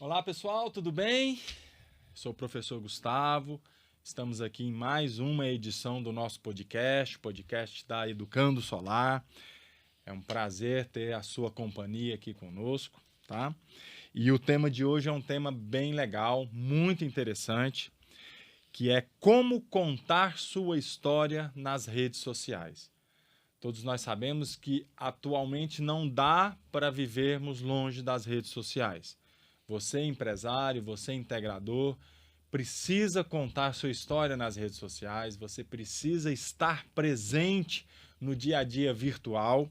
Olá pessoal, tudo bem? Sou o professor Gustavo, estamos aqui em mais uma edição do nosso podcast da Educando Solar. É um prazer ter a sua companhia aqui conosco, tá? E o tema de hoje é um tema bem legal, muito interessante, que é como contar sua história nas redes sociais. Todos nós sabemos que atualmente não dá para vivermos longe das redes sociais. Você, empresário, você, integrador, precisa contar sua história nas redes sociais, você precisa estar presente no dia a dia virtual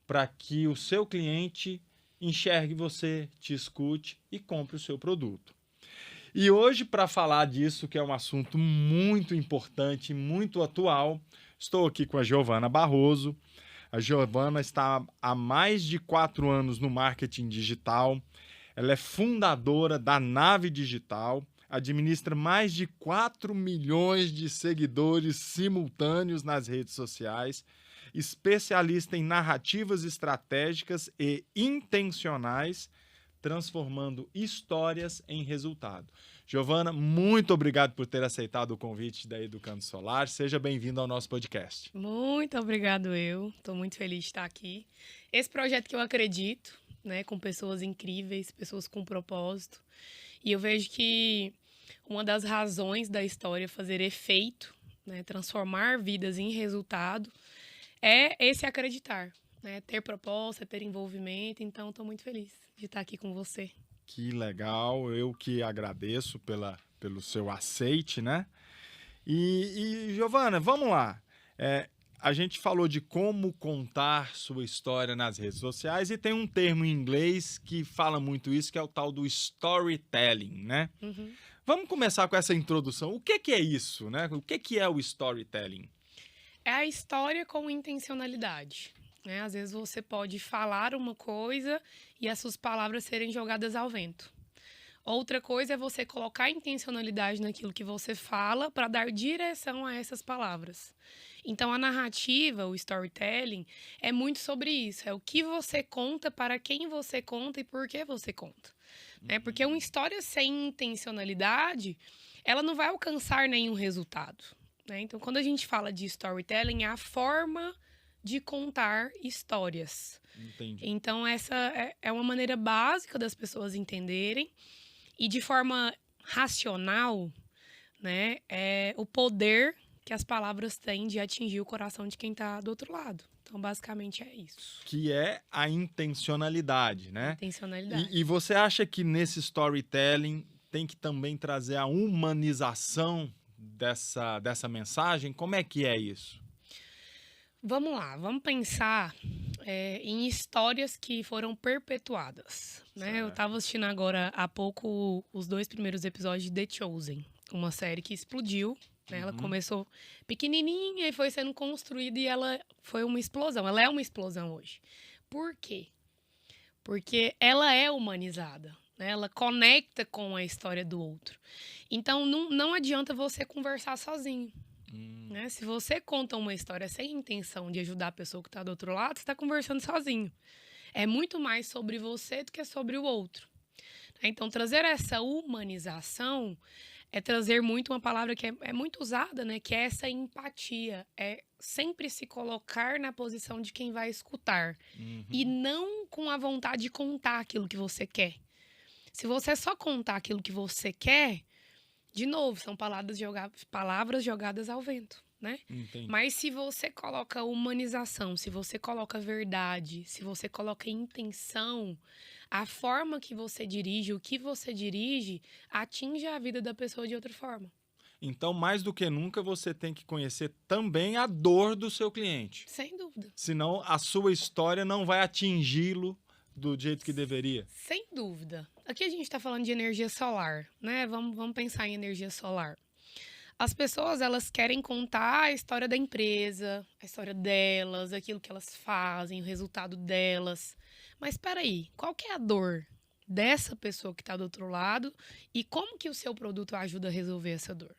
para que o seu cliente enxergue você, te escute e compre o seu produto. E hoje, para falar disso, que é um assunto muito importante, muito atual, estou aqui com a Giovana Barroso. A Giovana está há mais de 4 anos no marketing digital. Ela é fundadora da Nave Digital, administra mais de 4 milhões de seguidores simultâneos nas redes sociais, especialista em narrativas estratégicas e intencionais, transformando histórias em resultado. Giovana, muito obrigado por ter aceitado o convite da Educando Solar. Seja bem-vindo ao nosso podcast. Muito obrigado Estou muito feliz de estar aqui. Esse projeto que eu acredito, né, com pessoas incríveis, pessoas com propósito. E eu vejo que uma das razões da história fazer efeito, né, transformar vidas em resultado, é esse acreditar, né, ter proposta, ter envolvimento. Então, estou muito feliz de estar aqui com você. Que legal, eu que agradeço pelo seu aceite, né? E Giovana, vamos lá. A gente falou de como contar sua história nas redes sociais e tem um termo em inglês que fala muito isso, que é o tal do storytelling, né? Uhum. Vamos começar com essa introdução. O que é isso, né? O que é o storytelling? É a história com intencionalidade, né? Às vezes você pode falar uma coisa e as suas palavras serem jogadas ao vento. Outra coisa é você colocar intencionalidade naquilo que você fala para dar direção a essas palavras. Então, a narrativa, o storytelling, é muito sobre isso. É o que você conta, para quem você conta e por que você conta. Né? Porque uma história sem intencionalidade, ela não vai alcançar nenhum resultado. Né? Então, quando a gente fala de storytelling, é a forma de contar histórias. Entendi. Então, essa é uma maneira básica das pessoas entenderem. E de forma racional, né, é o poder que as palavras têm de atingir o coração de quem está do outro lado. Então, basicamente, é isso. Que é a intencionalidade, né? Intencionalidade. E você acha que nesse storytelling tem que também trazer a humanização dessa mensagem? Como é que é isso? Vamos lá, vamos pensar em histórias que foram perpetuadas. Né? Eu estava assistindo agora há pouco os 2 primeiros episódios de The Chosen, uma série que explodiu. Né? Ela começou pequenininha e foi sendo construída e ela foi uma explosão. Ela é uma explosão hoje. Por quê? Porque ela é humanizada. Né? Ela conecta com a história do outro. Então, não adianta você conversar sozinho. Né? Se você conta uma história sem intenção de ajudar a pessoa que está do outro lado, você está conversando sozinho. É muito mais sobre você do que sobre o outro. Então, trazer essa humanização é trazer muito uma palavra que é muito usada, né? Que é essa empatia. É sempre se colocar na posição de quem vai escutar. E não com a vontade de contar aquilo que você quer. Se você só contar aquilo que você quer, de novo, são palavras jogadas ao vento, né? Entendi. Mas se você coloca humanização, se você coloca verdade, se você coloca intenção, a forma que você dirige, o que você dirige, atinge a vida da pessoa de outra forma. Então, mais do que nunca, você tem que conhecer também a dor do seu cliente. Sem dúvida. Senão, a sua história não vai atingi-lo do jeito que deveria. Sem dúvida. Aqui a gente está falando de energia solar, né? Vamos pensar em energia solar. As pessoas, elas querem contar a história da empresa, a história delas, aquilo que elas fazem, o resultado delas. Mas espera aí, qual que é a dor dessa pessoa que está do outro lado e como que o seu produto ajuda a resolver essa dor?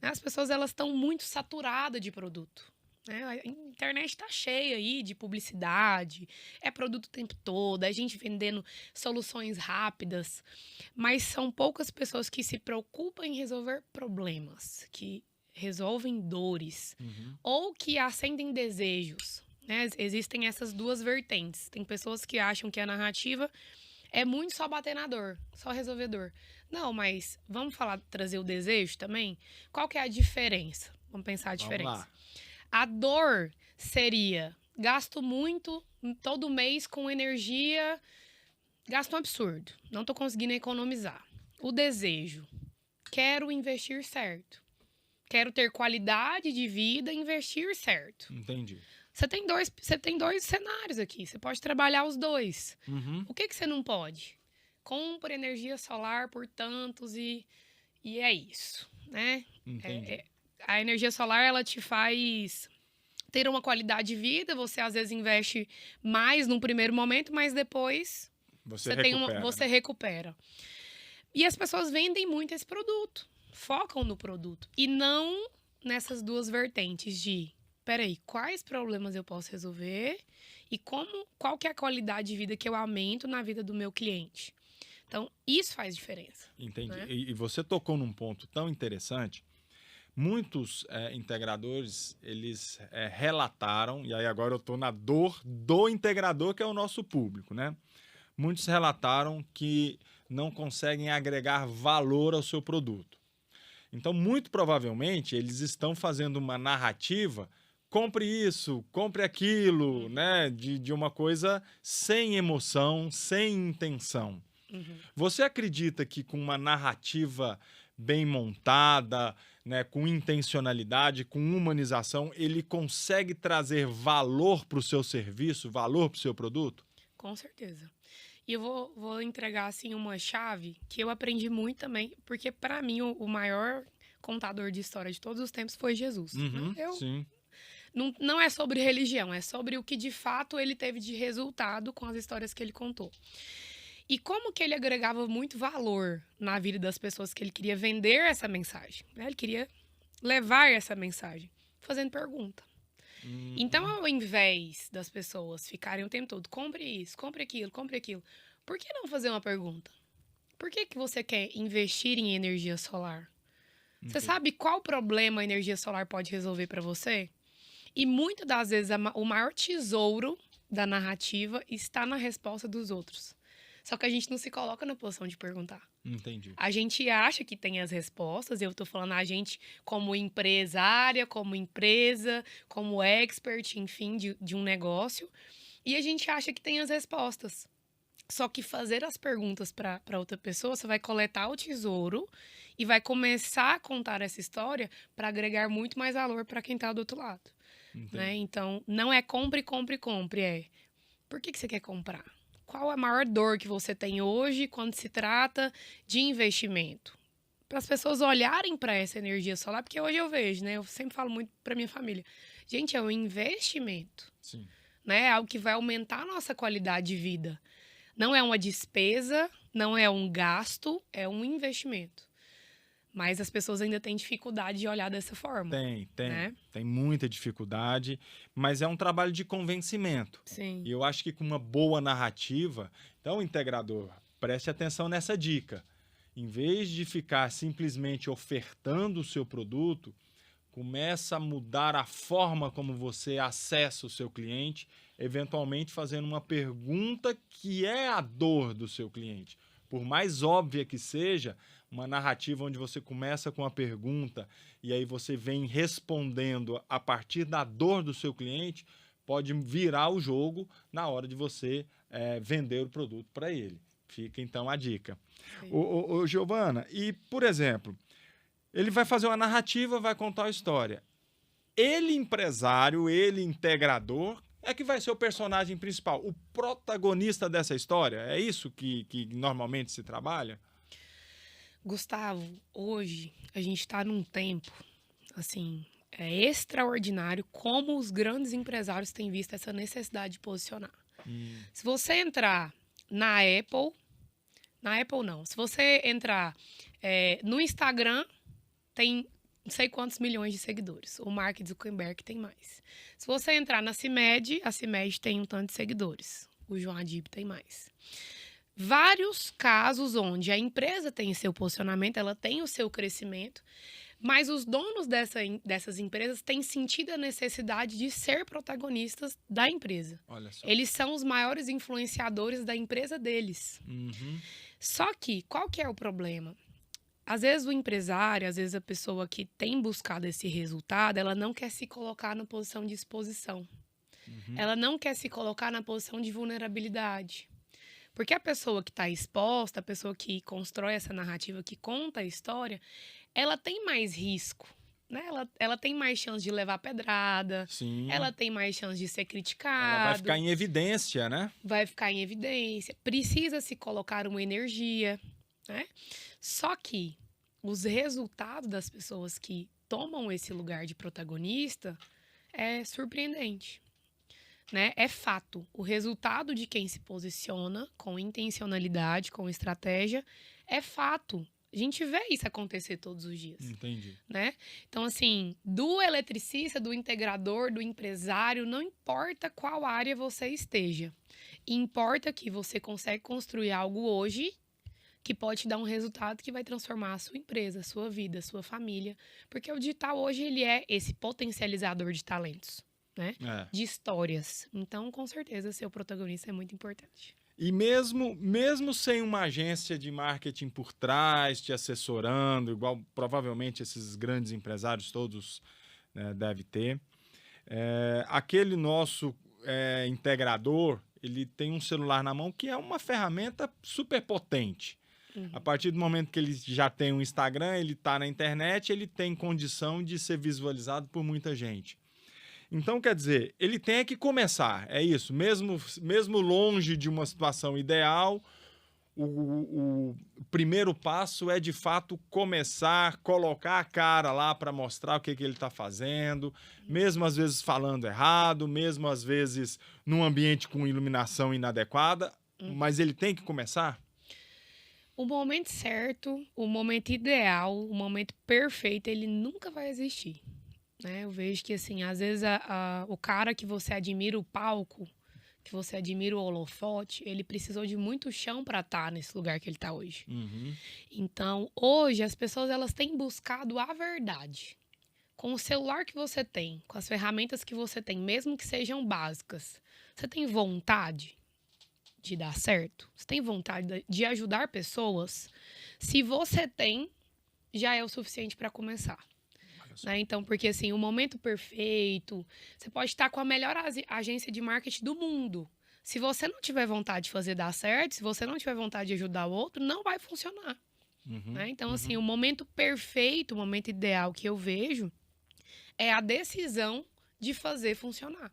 As pessoas, elas estão muito saturadas de produto. né? A internet tá cheia aí de publicidade, é produto o tempo todo, é gente vendendo soluções rápidas, mas são poucas pessoas que se preocupam em resolver problemas, que resolvem dores, ou que acendem desejos, né? Existem essas duas vertentes. Tem pessoas que acham que a narrativa é muito só bater na dor, só resolver dor. Não, mas vamos falar, trazer o desejo também? Qual que é a diferença? Vamos pensar a diferença. Vamos lá. A dor seria, gasto muito todo mês com energia, gasto um absurdo, não tô conseguindo economizar. O desejo, quero investir certo. Quero ter qualidade de vida e investir certo. Entendi. Você tem dois cenários aqui. Você pode trabalhar os dois. O que você não pode? Compre energia solar por tantos e é isso, né? Entendi. A energia solar, ela te faz ter uma qualidade de vida. Você, às vezes, investe mais num primeiro momento, mas depois você recupera. E as pessoas vendem muito esse produto. Focam no produto e não nessas duas vertentes de, peraí, quais problemas eu posso resolver e qual que é a qualidade de vida que eu aumento na vida do meu cliente. Então, isso faz diferença. Entendi. Né? E você tocou num ponto tão interessante. Muitos integradores, eles relataram, e aí agora eu estou na dor do integrador, que é o nosso público, né? Muitos relataram que não conseguem agregar valor ao seu produto. Então, muito provavelmente, eles estão fazendo uma narrativa, compre isso, compre aquilo, né? De uma coisa sem emoção, sem intenção. Você acredita que com uma narrativa bem montada, né, com intencionalidade, com humanização, ele consegue trazer valor para o seu serviço, valor para o seu produto? Com certeza. E eu vou entregar, assim, uma chave que eu aprendi muito também, porque, para mim, o maior contador de história de todos os tempos foi Jesus. Sim. Não é sobre religião, é sobre o que, de fato, ele teve de resultado com as histórias que ele contou. E como que ele agregava muito valor na vida das pessoas que ele queria vender essa mensagem, né? Ele queria levar essa mensagem, fazendo pergunta. Então, ao invés das pessoas ficarem o tempo todo, compre isso, compre aquilo, por que não fazer uma pergunta? Por que você quer investir em energia solar? Você sabe qual problema a energia solar pode resolver para você? E muitas das vezes o maior tesouro da narrativa está na resposta dos outros. Só que a gente não se coloca na posição de perguntar. Entendi. A gente acha que tem as respostas, eu tô falando a gente como empresária, como empresa, como expert, enfim, de um negócio. E a gente acha que tem as respostas. Só que fazer as perguntas para outra pessoa, você vai coletar o tesouro e vai começar a contar essa história para agregar muito mais valor para quem tá do outro lado. Né? Então, não é compre, é por que você quer comprar? Qual a maior dor que você tem hoje quando se trata de investimento? Para as pessoas olharem para essa energia solar, porque hoje eu vejo, né? Eu sempre falo muito para minha família. Gente, é um investimento. Sim. Né? É algo que vai aumentar a nossa qualidade de vida. Não é uma despesa, não é um gasto, é um investimento. Mas as pessoas ainda têm dificuldade de olhar dessa forma. Tem muita dificuldade, mas é um trabalho de convencimento. Sim. E eu acho que com uma boa narrativa, então, integrador, preste atenção nessa dica. Em vez de ficar simplesmente ofertando o seu produto, começa a mudar a forma como você acessa o seu cliente, eventualmente fazendo uma pergunta que é a dor do seu cliente. Por mais óbvia que seja, uma narrativa onde você começa com a pergunta e aí você vem respondendo a partir da dor do seu cliente, pode virar o jogo na hora de você vender o produto para ele. Fica, então, a dica. Ô, Giovana, e, por exemplo, ele vai fazer uma narrativa, vai contar a história. Ele, empresário, ele, integrador, é que vai ser o personagem principal, o protagonista dessa história. É isso que normalmente se trabalha? Gustavo, hoje a gente está num tempo, assim, extraordinário como os grandes empresários têm visto essa necessidade de posicionar. Se você entrar na Apple não, se você entrar no Instagram, tem não sei quantos milhões de seguidores. O Mark Zuckerberg tem mais. Se você entrar na CIMED, a CIMED tem um tanto de seguidores. O João Adib tem mais. Vários casos onde a empresa tem seu posicionamento, ela tem o seu crescimento, mas os donos dessas empresas têm sentido a necessidade de ser protagonistas da empresa. Olha só. Eles são os maiores influenciadores da empresa deles. Uhum. Só que, qual que é o problema? Às vezes o empresário, às vezes a pessoa que tem buscado esse resultado, ela não quer se colocar na posição de exposição. Uhum. Ela não quer se colocar na posição de vulnerabilidade. Porque a pessoa que está exposta, a pessoa que constrói essa narrativa, que conta a história, ela tem mais risco, né? Ela tem mais chance de levar pedrada, Sim. ela tem mais chance de ser criticada. Ela vai ficar em evidência, né? Vai ficar em evidência. Precisa se colocar uma energia, né? Só que os resultados das pessoas que tomam esse lugar de protagonista é surpreendente. Né? É fato. O resultado de quem se posiciona com intencionalidade, com estratégia, é fato. A gente vê isso acontecer todos os dias. Entendi. Né? Então, assim, do eletricista, do integrador, do empresário, não importa qual área você esteja. Importa que você consegue construir algo hoje que pode te dar um resultado que vai transformar a sua empresa, a sua vida, a sua família. Porque o digital hoje, ele é esse potencializador de talentos. Né? De histórias. Então, com certeza, ser o protagonista é muito importante. E mesmo sem uma agência de marketing por trás, te assessorando, igual provavelmente esses grandes empresários todos, né, devem ter, aquele nosso integrador, ele tem um celular na mão que é uma ferramenta super potente. Uhum. A partir do momento que ele já tem um Instagram, ele está na internet, ele tem condição de ser visualizado por muita gente. Então, quer dizer, ele tem que começar, é isso. Mesmo longe de uma situação ideal, o primeiro passo é, de fato, começar, colocar a cara lá para mostrar o que ele está fazendo, mesmo às vezes falando errado, mesmo às vezes num ambiente com iluminação inadequada, mas ele tem que começar? O momento certo, o momento ideal, o momento perfeito, ele nunca vai existir. Eu vejo que, assim, às vezes o cara que você admira o palco, que você admira o holofote, ele precisou de muito chão para estar nesse lugar que ele está hoje. Uhum. Então, hoje, as pessoas elas têm buscado a verdade. Com o celular que você tem, com as ferramentas que você tem, mesmo que sejam básicas, você tem vontade de dar certo? Você tem vontade de ajudar pessoas? Se você tem, já é o suficiente para começar. Né? Então, porque assim, o momento perfeito, você pode estar com a melhor agência de marketing do mundo. Se você não tiver vontade de fazer dar certo, se você não tiver vontade de ajudar o outro, não vai funcionar. Uhum, né? Então, assim, o momento perfeito, o momento ideal que eu vejo é a decisão de fazer funcionar.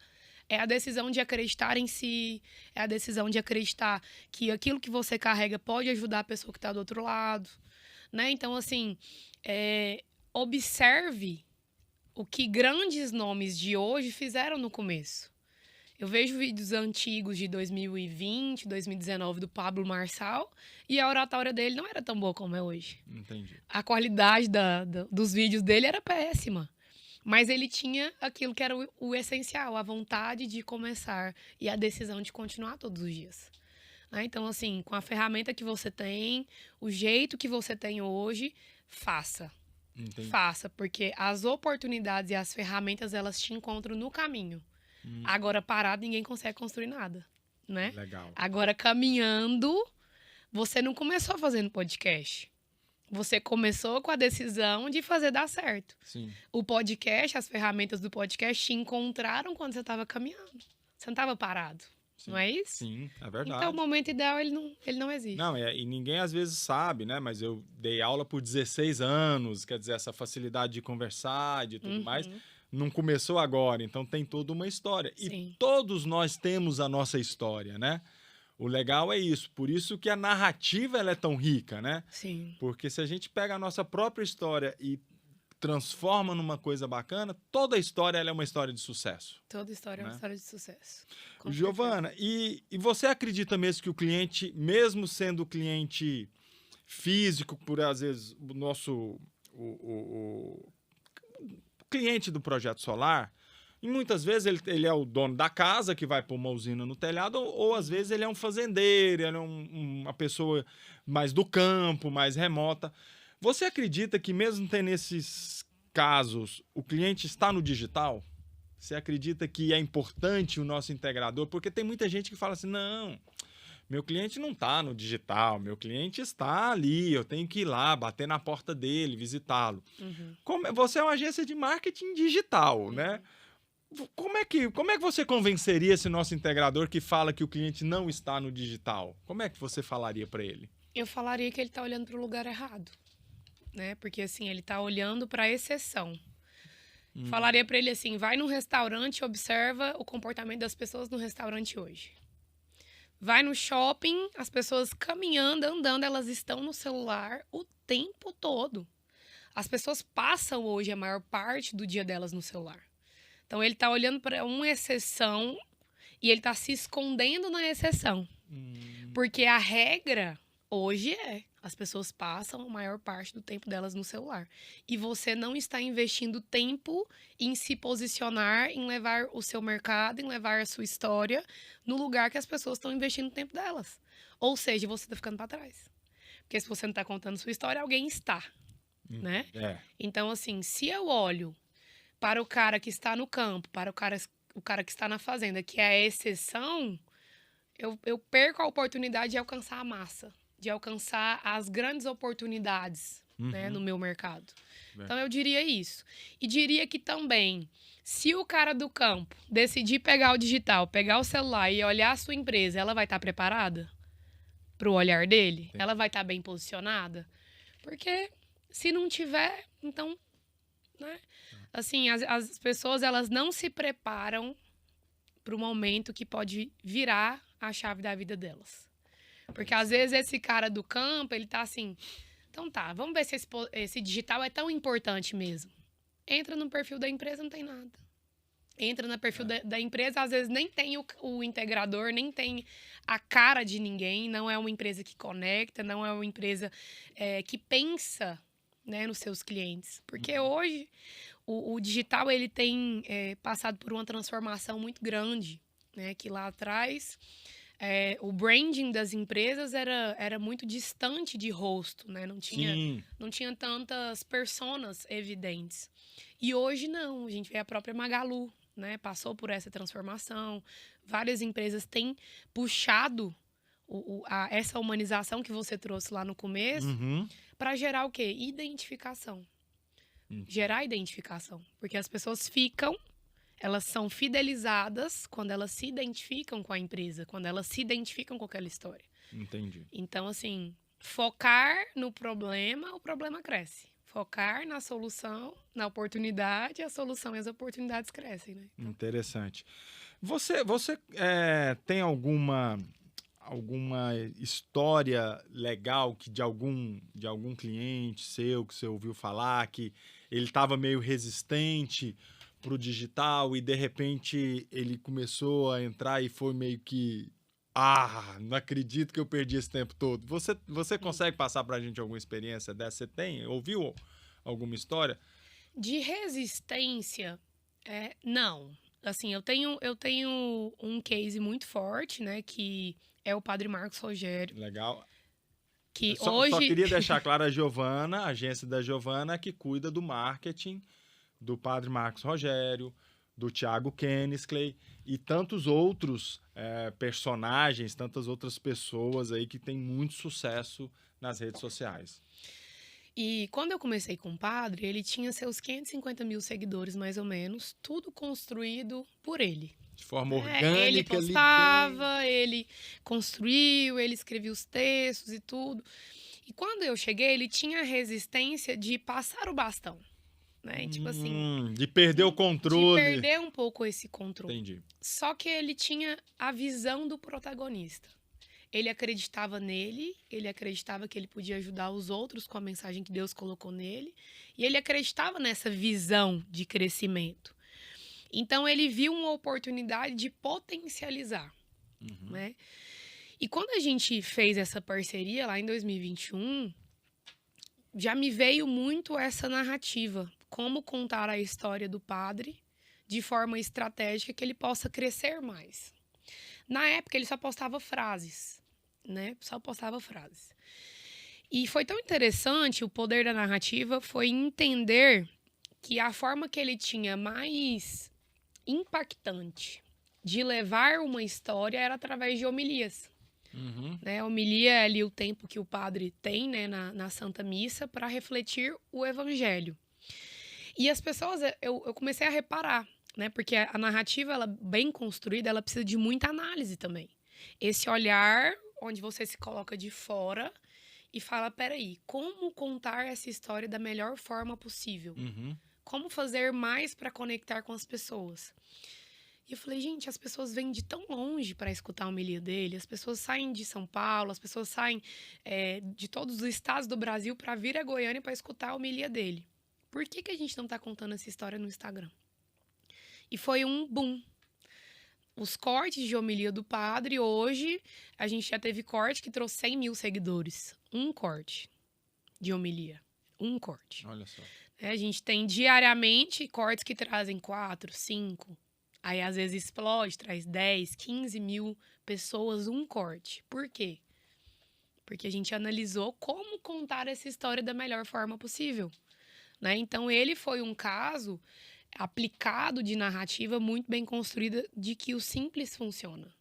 É a decisão de acreditar em si, é a decisão de acreditar que aquilo que você carrega pode ajudar a pessoa que está do outro lado. Né? Então, assim, observe o que grandes nomes de hoje fizeram no começo. Eu vejo vídeos antigos de 2020, 2019 do Pablo Marçal e a oratória dele não era tão boa como é hoje. Entendi. A qualidade dos vídeos dele era péssima. Mas ele tinha aquilo que era o essencial, a vontade de começar e a decisão de continuar todos os dias. Então, assim, com a ferramenta que você tem, o jeito que você tem hoje, faça. Entendi. Faça, porque as oportunidades e as ferramentas, elas te encontram no caminho. Agora, parado, ninguém consegue construir nada, né? Legal. Agora, caminhando, você não começou fazendo podcast. Você começou com a decisão de fazer dar certo. Sim. O podcast, as ferramentas do podcast te encontraram quando você estava caminhando. Você não estava parado. Sim. Não é isso? Sim, é verdade. Então, o momento ideal, ele não existe. Não, e ninguém às vezes sabe, né? Mas eu dei aula por 16 anos, quer dizer, essa facilidade de conversar, de tudo mais, não começou agora. Então, tem toda uma história. Sim. E todos nós temos a nossa história, né? O legal é isso. Por isso que a narrativa ela é tão rica, né? Sim. Porque se a gente pega a nossa própria história e transforma numa coisa bacana, toda a história ela é uma história de sucesso. Toda história é uma Né? história de sucesso. Giovana, e você acredita mesmo que o cliente, mesmo sendo cliente físico, por às vezes o nosso cliente do projeto solar, e muitas vezes ele é o dono da casa que vai pôr uma usina no telhado, ou às vezes ele é um fazendeiro, ele é uma pessoa mais do campo, mais remota. Você acredita que mesmo tendo esses casos, o cliente está no digital? Você acredita que é importante o nosso integrador? Porque tem muita gente que fala assim, não, meu cliente não está no digital, meu cliente está ali, eu tenho que ir lá, bater na porta dele, visitá-lo. Você é uma agência de marketing digital, né? Como é que você convenceria esse nosso integrador que fala que o cliente não está no digital? Como é que você falaria para ele? Eu falaria que ele está olhando para o lugar errado, né? Porque assim, ele está olhando para a exceção. Falaria para ele assim, vai num restaurante e observa o comportamento das pessoas no restaurante hoje. Vai no shopping, as pessoas caminhando, andando, elas estão no celular o tempo todo. As pessoas passam hoje a maior parte do dia delas no celular. Então, ele está olhando para uma exceção e ele está se escondendo na exceção. Porque a regra hoje as pessoas passam a maior parte do tempo delas no celular. E você não está investindo tempo em se posicionar, em levar o seu mercado, em levar a sua história no lugar que as pessoas estão investindo o tempo delas. Ou seja, você está ficando para trás. Porque se você não está contando sua história, alguém está, né? Então, assim, se eu olho para o cara que está no campo, para o cara que está na fazenda, que é a exceção, eu perco a oportunidade de alcançar a massa, de alcançar as grandes oportunidades, né, no meu mercado. Então, eu diria isso. E diria que também, se o cara do campo decidir pegar o digital, pegar o celular e olhar a sua empresa, ela vai estar preparada para o olhar dele? Sim. Ela vai estar bem posicionada? Porque se não tiver, então, né? Assim, as pessoas, elas não se preparam para o momento que pode virar a chave da vida delas. Porque, às vezes, esse cara do campo, ele tá assim, então tá, vamos ver se esse digital é tão importante mesmo. Entra no perfil da empresa, não tem nada. Entra no perfil da empresa, às vezes nem tem o integrador, nem tem a cara de ninguém, não é uma empresa que conecta, não é uma empresa que pensa, né, nos seus clientes. Porque hoje o digital ele tem passado por uma transformação muito grande, né, que lá atrás o branding das empresas era muito distante de rosto, né? Não tinha tantas personas evidentes. E hoje não, a gente vê a própria Magalu, né? Passou por essa transformação. Várias empresas têm puxado essa humanização que você trouxe lá no começo para gerar o quê? Identificação. Gerar identificação. Porque as pessoas elas são fidelizadas quando elas se identificam com a empresa, quando elas se identificam com aquela história. Entendi. Então, assim, focar no problema, o problema cresce. Focar na solução, na oportunidade, a solução e as oportunidades crescem, né? Então... Interessante. Você tem alguma história legal de algum cliente seu que você ouviu falar que ele estava meio resistente para o digital e de repente ele começou a entrar e foi meio que não acredito que eu perdi esse tempo todo. Você consegue passar para a gente alguma experiência dessa? Você ouviu alguma história? De resistência, não. Assim, eu tenho um case muito forte, né, que é o Padre Marcos Rogério. Legal. Que só queria deixar claro a agência da Giovana, que cuida do marketing do Padre Marcos Rogério, do Thiago Kennisley e tantos outros personagens, tantas outras pessoas aí que têm muito sucesso nas redes sociais. E quando eu comecei com o Padre, ele tinha seus 550 mil seguidores, mais ou menos, tudo construído por ele. De forma orgânica. Ele postava, ele construiu, ele escrevia os textos e tudo. E quando eu cheguei, ele tinha a resistência de passar o bastão. Né? Tipo assim, de perder o controle. De perder um pouco esse controle. Entendi. Só que ele tinha a visão do protagonista. Ele acreditava nele, ele acreditava que ele podia ajudar os outros com a mensagem que Deus colocou nele. E ele acreditava nessa visão de crescimento. Então, ele viu uma oportunidade de potencializar. Né? E quando a gente fez essa parceria lá em 2021... já me veio muito essa narrativa. Como contar a história do padre de forma estratégica que ele possa crescer mais. Na época, ele só postava frases, né? Só postava frases. E foi tão interessante, o poder da narrativa foi entender que a forma que ele tinha mais impactante de levar uma história era através de homilias. Né? A homilia é ali o tempo que o padre tem, né, na Santa Missa para refletir o Evangelho. E as pessoas, eu comecei a reparar, né? Porque a narrativa, ela bem construída, ela precisa de muita análise também. Esse olhar onde você se coloca de fora e fala, peraí, como contar essa história da melhor forma possível? Como fazer mais para conectar com as pessoas? E eu falei, gente, as pessoas vêm de tão longe para escutar a homilia dele, as pessoas saem de São Paulo, as pessoas saem de todos os estados do Brasil para vir a Goiânia para escutar a homilia dele. Por que a gente não está contando essa história no Instagram? E foi um boom. Os cortes de homilia do padre, hoje, a gente já teve corte que trouxe 100 mil seguidores. Um corte de homilia. Um corte. Olha só. A gente tem diariamente cortes que trazem 4, 5. Aí, às vezes, explode, traz 10, 15 mil pessoas, um corte. Por quê? Porque a gente analisou como contar essa história da melhor forma possível. Né? Então, ele foi um caso aplicado de narrativa muito bem construída de que o simples funciona.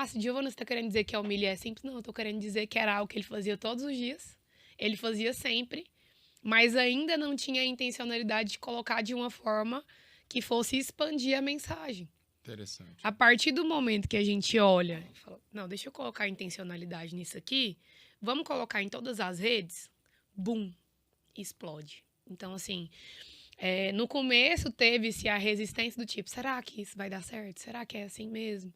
Se Giovana, você está querendo dizer que a homilia é simples? Não, eu estou querendo dizer que era algo que ele fazia todos os dias. Ele fazia sempre, mas ainda não tinha a intencionalidade de colocar de uma forma que fosse expandir a mensagem. Interessante. A partir do momento que a gente olha e fala, não, deixa eu colocar intencionalidade nisso aqui, vamos colocar em todas as redes, bum, explode. Então, assim, no começo teve-se a resistência do tipo, será que isso vai dar certo? Será que é assim mesmo?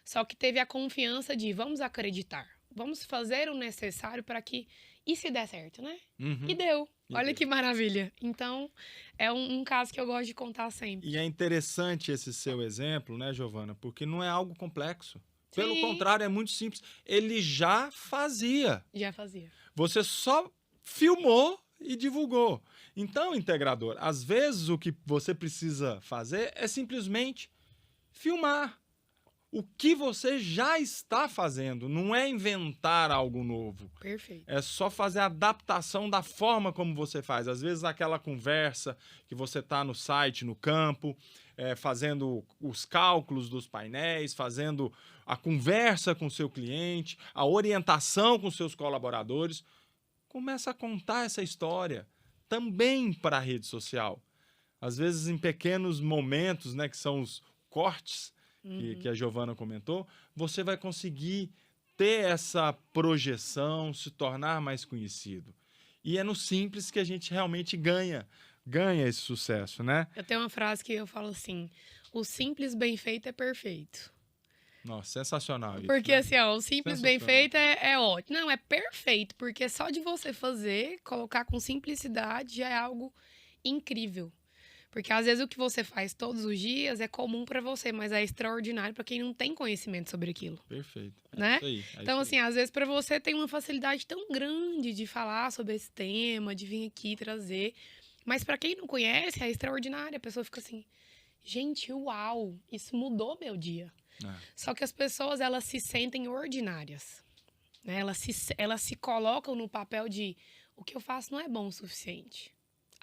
Só que teve a confiança de, vamos acreditar, vamos fazer o necessário para que, e se der certo, né? E deu. Olha que maravilha. Então, é um caso que eu gosto de contar sempre. E é interessante esse seu exemplo, né, Giovana? Porque não é algo complexo. Sim. Pelo contrário, é muito simples. Ele já fazia. Já fazia. Você só filmou e divulgou. Então, integrador, às vezes o que você precisa fazer é simplesmente filmar o que você já está fazendo. Não é inventar algo novo. Perfeito. É só fazer a adaptação da forma como você faz. Às vezes aquela conversa que você está no site, no campo, fazendo os cálculos dos painéis, fazendo a conversa com o seu cliente, a orientação com seus colaboradores. Começa a contar essa história também para a rede social. Às vezes em pequenos momentos, né, que são os cortes que a Giovana comentou, você vai conseguir ter essa projeção, se tornar mais conhecido. E é no simples que a gente realmente ganha esse sucesso, né? Eu tenho uma frase que eu falo assim, o simples bem feito é perfeito. Nossa, sensacional isso. Porque, né? assim, ó, o simples bem feito é ótimo. Não, é perfeito, porque só de você fazer, colocar com simplicidade, já é algo incrível. Porque, às vezes, o que você faz todos os dias é comum para você, mas é extraordinário para quem não tem conhecimento sobre aquilo. Perfeito. Né? Isso aí, então, assim, às vezes, para você tem uma facilidade tão grande de falar sobre esse tema, de vir aqui trazer. Mas, para quem não conhece, é extraordinário. A pessoa fica assim, gente, uau, isso mudou meu dia. Só que as pessoas, elas se sentem ordinárias. Né? Elas se colocam no papel de o que eu faço não é bom o suficiente.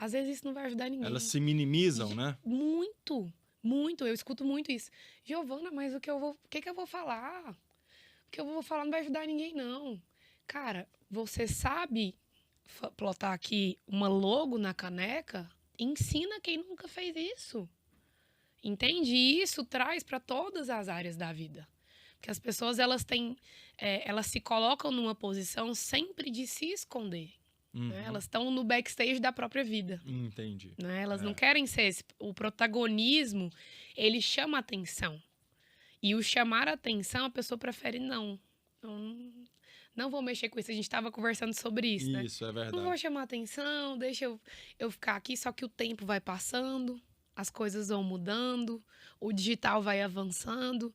Às vezes isso não vai ajudar ninguém. Elas se minimizam, né? Muito, muito. Eu escuto muito isso. Giovana, mas o que eu vou falar? O que eu vou falar não vai ajudar ninguém, não. Cara, você sabe plotar aqui uma logo na caneca? Ensina quem nunca fez isso. Entende? E isso traz para todas as áreas da vida. Porque as pessoas, elas se colocam numa posição sempre de se esconder. Né? Elas estão no backstage da própria vida. Entendi. Né? Elas não querem ser... O protagonismo, ele chama atenção. E o chamar atenção, a pessoa prefere não. Não vou mexer com isso. A gente estava conversando sobre isso, né? Isso, é verdade. Não vou chamar atenção, deixa eu ficar aqui. Só que o tempo vai passando, as coisas vão mudando, o digital vai avançando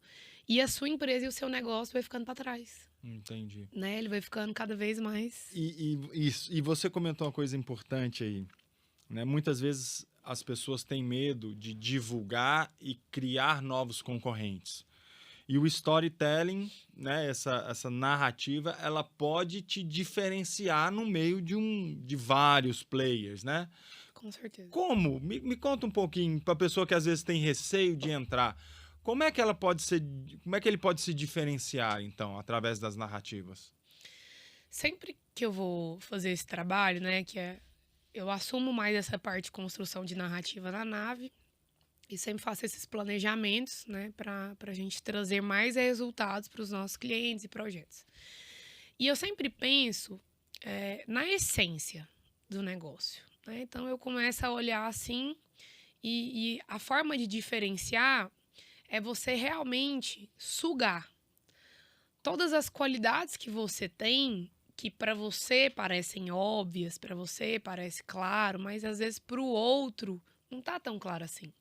e a sua empresa e o seu negócio vai ficando para trás. Entendi. Né? Ele vai ficando cada vez mais... E você comentou uma coisa importante aí, né? Muitas vezes as pessoas têm medo de divulgar e criar novos concorrentes. E o storytelling, né, essa narrativa, ela pode te diferenciar no meio de vários players, né? Com certeza. Como? Me conta um pouquinho, para a pessoa que às vezes tem receio de entrar. Como é que ele pode se diferenciar, então, através das narrativas? Sempre que eu vou fazer esse trabalho, né, eu assumo mais essa parte de construção de narrativa na nave e sempre faço esses planejamentos, né, para a gente trazer mais resultados para os nossos clientes e projetos. E eu sempre penso na essência do negócio, né? Então eu começo a olhar assim e a forma de diferenciar é você realmente sugar todas as qualidades que você tem, que para você parecem óbvias, para você parece claro, mas às vezes para o outro não tá tão claro assim,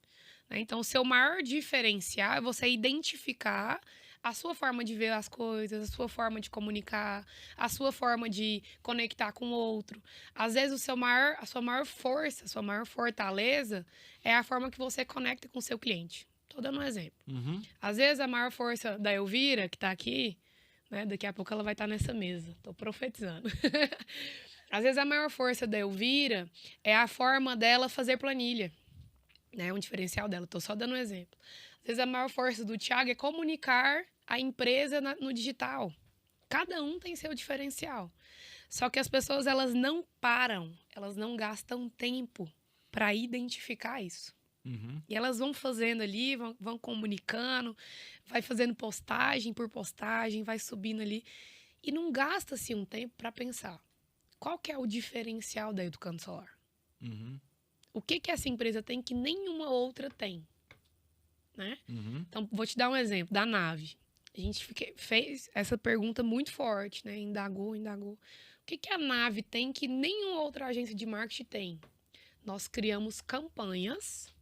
né? Então, o seu maior diferencial é você identificar a sua forma de ver as coisas, a sua forma de comunicar, a sua forma de conectar com o outro. Às vezes, a sua maior força, a sua maior fortaleza é a forma que você conecta com o seu cliente. Tô dando um exemplo. Uhum. Às vezes, a maior força da Elvira, que tá aqui, né, daqui a pouco ela vai estar nessa mesa. Tô profetizando. Às vezes, a maior força da Elvira é a forma dela fazer planilha. Né, um diferencial dela. Tô só dando um exemplo. Às vezes, a maior força do Thiago é comunicar a empresa no digital. Cada um tem seu diferencial. Só que as pessoas, elas não param, elas não gastam tempo para identificar isso. Uhum. E elas vão fazendo ali, vão comunicando, vai fazendo postagem por postagem, vai subindo ali. E não gasta-se um tempo para pensar qual que é o diferencial da Educando Solar. Uhum. O que essa empresa tem que nenhuma outra tem, né? Uhum. Então, vou te dar um exemplo da nave. A gente fez essa pergunta muito forte, né? Indagou. O que a nave tem que nenhuma outra agência de marketing tem? Nós criamos campanhas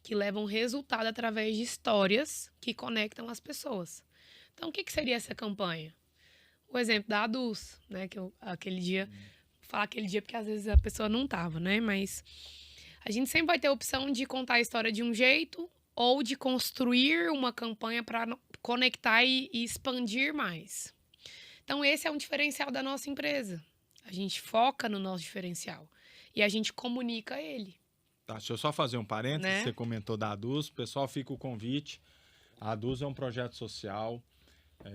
que levam resultado através de histórias que conectam as pessoas. Então, o que seria essa campanha? O exemplo da Aduz, né? Que aquele dia... Falar aquele dia porque às vezes a pessoa não tava, né? Mas a gente sempre vai ter a opção de contar a história de um jeito ou de construir uma campanha para conectar e expandir mais. Então, esse é um diferencial da nossa empresa. A gente foca no nosso diferencial e a gente comunica ele. Tá, deixa eu só fazer um parênteses. Né? Você comentou da ADUS. Pessoal, fica o convite. A ADUS é um projeto social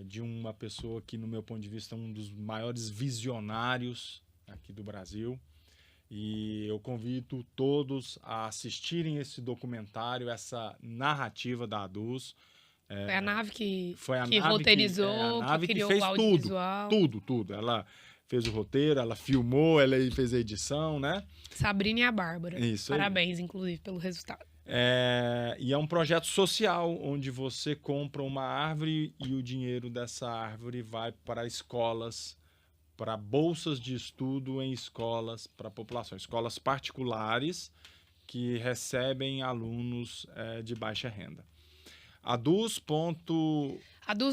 de uma pessoa que, no meu ponto de vista, é um dos maiores visionários aqui do Brasil. E eu convido todos a assistirem esse documentário, essa narrativa da ADUS. Foi a nave que nave roteirizou, a nave que criou fez o audiovisual. Tudo. Ela fez o roteiro, ela filmou, ela fez a edição, né? Sabrina e a Bárbara. Isso. Parabéns, inclusive, pelo resultado. E é um projeto social, onde você compra uma árvore e o dinheiro dessa árvore vai para escolas, para bolsas de estudo em escolas, para a população. Escolas particulares que recebem alunos de baixa renda. Aduz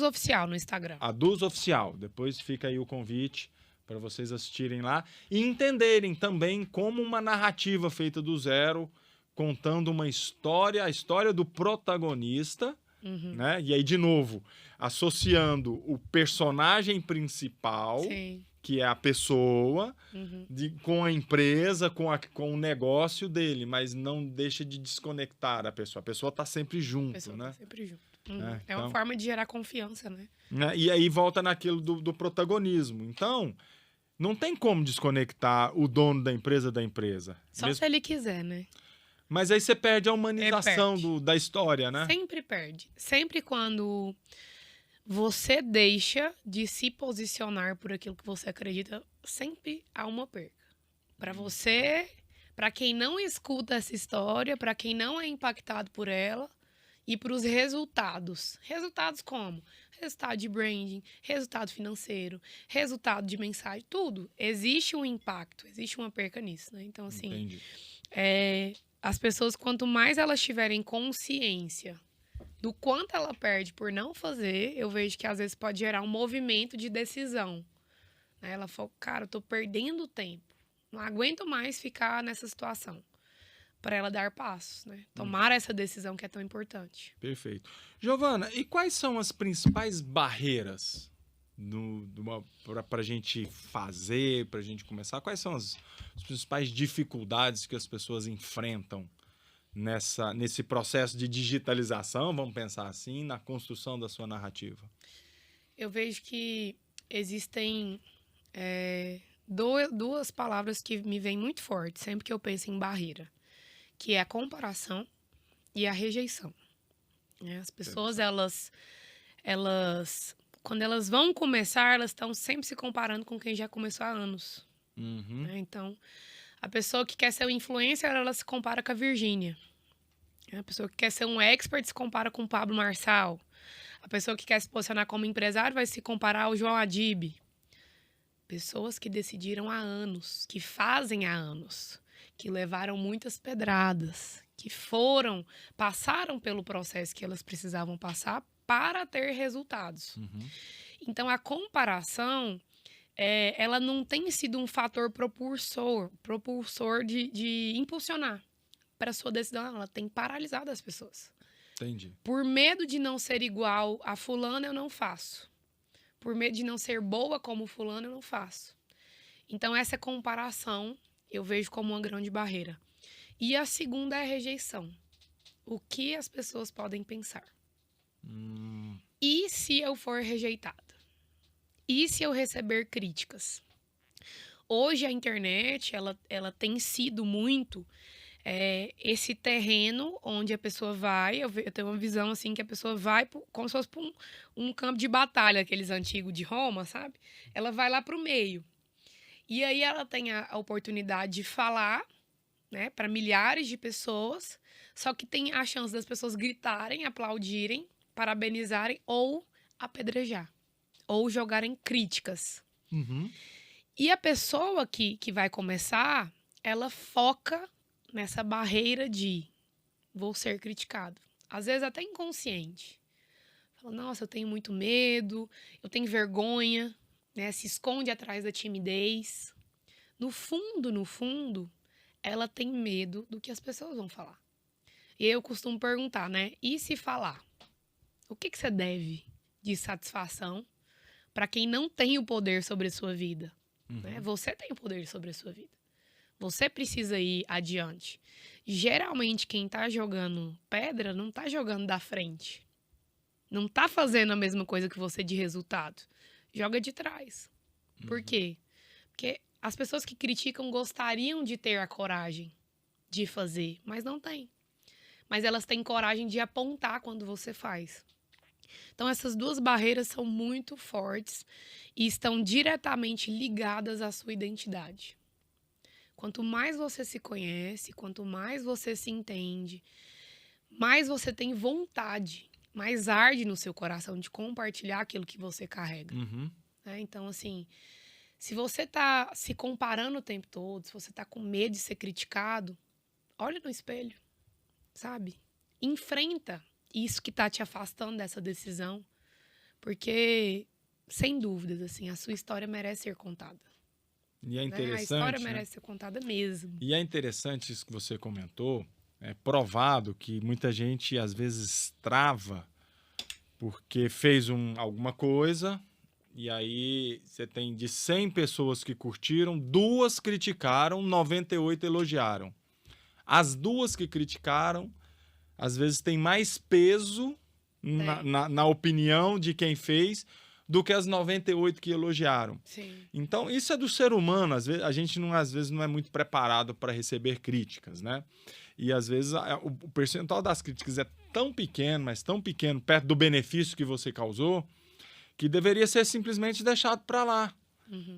Oficial no Instagram. Aduz Oficial. Depois fica aí o convite para vocês assistirem lá e entenderem também como uma narrativa feita do zero, contando uma história, a história do protagonista, né? E aí, de novo, associando o personagem principal, Sim. que é a pessoa, com a empresa, com o negócio dele, mas não deixa de desconectar a pessoa. A pessoa está sempre junto, né? Tá sempre junto. É uma forma de gerar confiança, né? E aí volta naquilo do protagonismo. Então, não tem como desconectar o dono da empresa. Só se ele quiser, né? Mas aí você perde a humanização da história, né? Sempre perde. Sempre quando você deixa de se posicionar por aquilo que você acredita, sempre há uma perca. Para você, para quem não escuta essa história, para quem não é impactado por ela, e para os resultados. Resultados como? Resultado de branding, resultado financeiro, resultado de mensagem, tudo. Existe um impacto, existe uma perca nisso, né? Então, assim, as pessoas, quanto mais elas tiverem consciência do quanto ela perde por não fazer, eu vejo que às vezes pode gerar um movimento de decisão. Né? Ela falou, cara, eu tô perdendo tempo. Não aguento mais ficar nessa situação. Para ela dar passos, né? Tomar essa decisão que é tão importante. Perfeito. Giovana, e quais são as principais barreiras para a gente fazer, para a gente começar? Quais são as principais dificuldades que as pessoas enfrentam nesse processo de digitalização, vamos pensar assim, na construção da sua narrativa? Eu vejo que existem duas palavras que me vêm muito fortes sempre que eu penso em barreira, que é a comparação e a rejeição. As pessoas, elas quando elas vão começar, elas estão sempre se comparando com quem já começou há anos. Uhum. Então, a pessoa que quer ser um influencer, ela se compara com a Virgínia. A pessoa que quer ser um expert se compara com o Pablo Marçal. A pessoa que quer se posicionar como empresário vai se comparar ao João Adib. Pessoas que decidiram há anos, que fazem há anos, que levaram muitas pedradas, que passaram pelo processo que elas precisavam passar para ter resultados. Uhum. Então, a comparação, ela não tem sido um fator propulsor de impulsionar para a sua decisão. Ela tem paralisado as pessoas. Entendi. Por medo de não ser igual a fulano, eu não faço. Por medo de não ser boa como fulano, eu não faço. Então, essa comparação eu vejo como uma grande barreira. E a segunda é a rejeição. O que as pessoas podem pensar? E se eu for rejeitada? E se eu receber críticas? Hoje a internet, ela tem sido muito esse terreno onde a pessoa vai, eu tenho uma visão assim que a pessoa vai como se fosse para um campo de batalha, aqueles antigos de Roma, sabe? Ela vai lá para o meio. E aí ela tem a oportunidade de falar, né, para milhares de pessoas, só que tem a chance das pessoas gritarem, aplaudirem, parabenizarem ou apedrejar, ou jogarem críticas. Uhum. E a pessoa que vai começar, ela foca nessa barreira de vou ser criticado. Às vezes até inconsciente. Fala, nossa, eu tenho muito medo, eu tenho vergonha, né? Se esconde atrás da timidez. No fundo, ela tem medo do que as pessoas vão falar. E eu costumo perguntar, né? E se falar? O que você deve de satisfação para quem não tem o poder sobre a sua vida? Uhum. Né? Você tem o poder sobre a sua vida. Você precisa ir adiante. Geralmente, quem tá jogando pedra não tá jogando da frente. Não tá fazendo a mesma coisa que você de resultado. Joga de trás. Por quê? Porque as pessoas que criticam gostariam de ter a coragem de fazer, mas não têm. Mas elas têm coragem de apontar quando você faz. Então, essas duas barreiras são muito fortes e estão diretamente ligadas à sua identidade. Quanto mais você se conhece, quanto mais você se entende, mais você tem vontade, mais arde no seu coração de compartilhar aquilo que você carrega. Uhum. Então, assim, se você tá se comparando o tempo todo, se você tá com medo de ser criticado, olha no espelho, sabe? Enfrenta isso que tá te afastando dessa decisão, porque, sem dúvidas, assim, a sua história merece ser contada. E é interessante, a história merece ser contada mesmo. E é interessante isso que você comentou. É provado que muita gente, às vezes, trava porque fez alguma coisa e aí você tem de 100 pessoas que curtiram, 2 criticaram, 98 elogiaram. As 2 que criticaram, às vezes, tem mais peso na opinião de quem fez do que as 98 que elogiaram. Sim. Então, isso é do ser humano. Às vezes, a gente às vezes não é muito preparado para receber críticas, né? E às vezes o percentual das críticas é tão pequeno, mas tão pequeno, perto do benefício que você causou, que deveria ser simplesmente deixado para lá.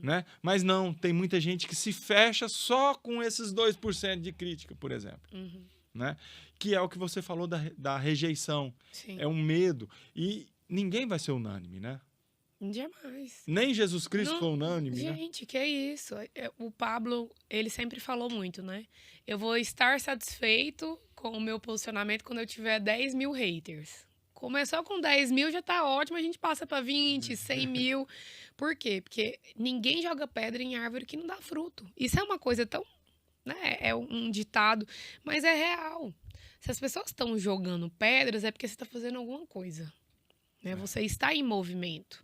Né? Mas não, tem muita gente que se fecha só com esses 2% de crítica, por exemplo. Né? Que é o que você falou da rejeição. Sim. É um medo. E ninguém vai ser unânime, né? Jamais. Nem Jesus Cristo foi unânime, gente, né? que é isso. O Pablo, ele sempre falou muito, né? Eu vou estar satisfeito com o meu posicionamento quando eu tiver 10 mil haters. Começou com 10 mil, já tá ótimo, a gente passa para 20, 100 mil. Por quê? Porque ninguém joga pedra em árvore que não dá fruto. Isso é uma coisa tão, né? É um ditado, mas é real. Se as pessoas estão jogando pedras, é porque você está fazendo alguma coisa. Né? Você está em movimento.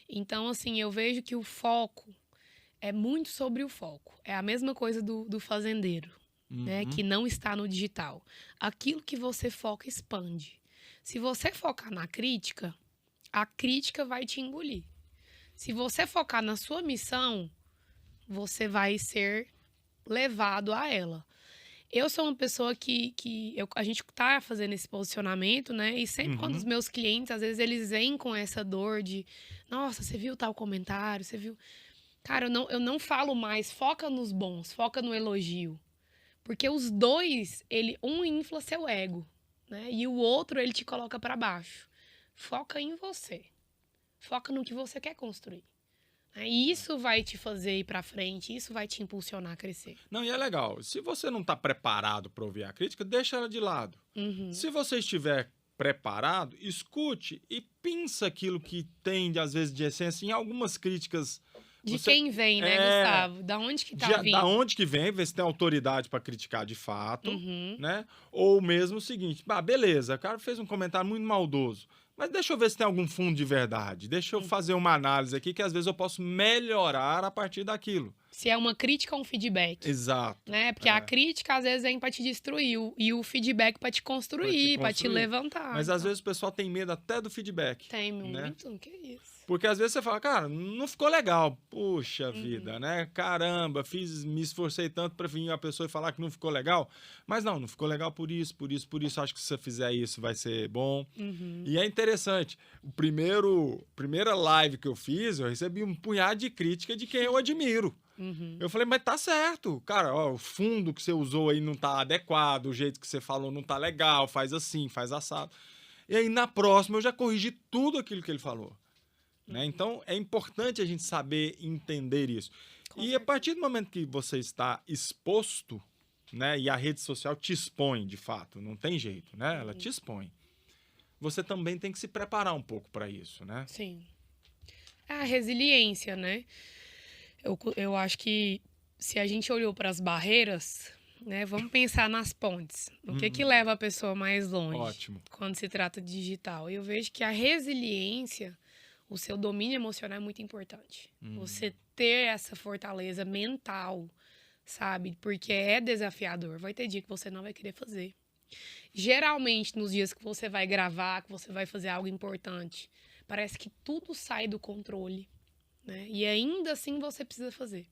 Então, assim, eu vejo que o foco é muito sobre o foco. É a mesma coisa do fazendeiro, né? Que não está no digital. Aquilo que você foca expande. Se você focar na crítica, a crítica vai te engolir. Se você focar na sua missão, você vai ser levado a ela. Eu sou uma pessoa a gente tá fazendo esse posicionamento, né? E sempre quando os meus clientes, às vezes eles vêm com essa dor de, nossa, você viu tal comentário, você viu... Cara, eu não falo mais, foca nos bons, foca no elogio. Porque os dois, um infla seu ego, né? E o outro, ele te coloca para baixo. Foca em você. Foca no que você quer construir. E isso vai te fazer ir para frente, isso vai te impulsionar a crescer. Não, e é legal. Se você não está preparado para ouvir a crítica, deixa ela de lado. Se você estiver preparado, escute e pensa aquilo que tem, às vezes, de essência em algumas críticas. De quem vem, né, Gustavo? Da onde que tá vindo? Da onde que vem, ver se tem autoridade para criticar de fato, né? Ou mesmo o seguinte, beleza, o cara fez um comentário muito maldoso, mas deixa eu ver se tem algum fundo de verdade. Deixa eu fazer uma análise aqui que às vezes eu posso melhorar a partir daquilo. Se é uma crítica ou um feedback. Exato. Né? Porque a crítica, às vezes, vem para te destruir. E o feedback para te construir, para te levantar. Mas, às vezes, o pessoal tem medo até do feedback. Tem muito, né? Que isso. Porque, às vezes, você fala, cara, não ficou legal. Puxa vida, né? Caramba, me esforcei tanto para vir a pessoa e falar que não ficou legal. Mas não ficou legal por isso. Acho que se você fizer isso, vai ser bom. E é interessante. Primeira live que eu fiz, eu recebi um punhado de crítica de quem eu admiro. Eu falei, mas tá certo, cara, o fundo que você usou aí não tá adequado, o jeito que você falou não tá legal, faz assim, faz assado. E aí na próxima eu já corrigi tudo aquilo que ele falou. Né? Então é importante a gente saber entender isso. A partir do momento que você está exposto, né, e a rede social te expõe de fato, não tem jeito, né? Ela te expõe. Você também tem que se preparar um pouco para isso, né? Sim. É a resiliência, né? Eu acho que se a gente olhou para as barreiras, né, vamos pensar nas pontes. O que leva a pessoa mais longe? Ótimo. Quando se trata de digital? Eu vejo que a resiliência, o seu domínio emocional é muito importante. Você ter essa fortaleza mental, sabe? Porque é desafiador. Vai ter dia que você não vai querer fazer. Geralmente, nos dias que você vai gravar, que você vai fazer algo importante, parece que tudo sai do controle. Né? E ainda assim você precisa fazer.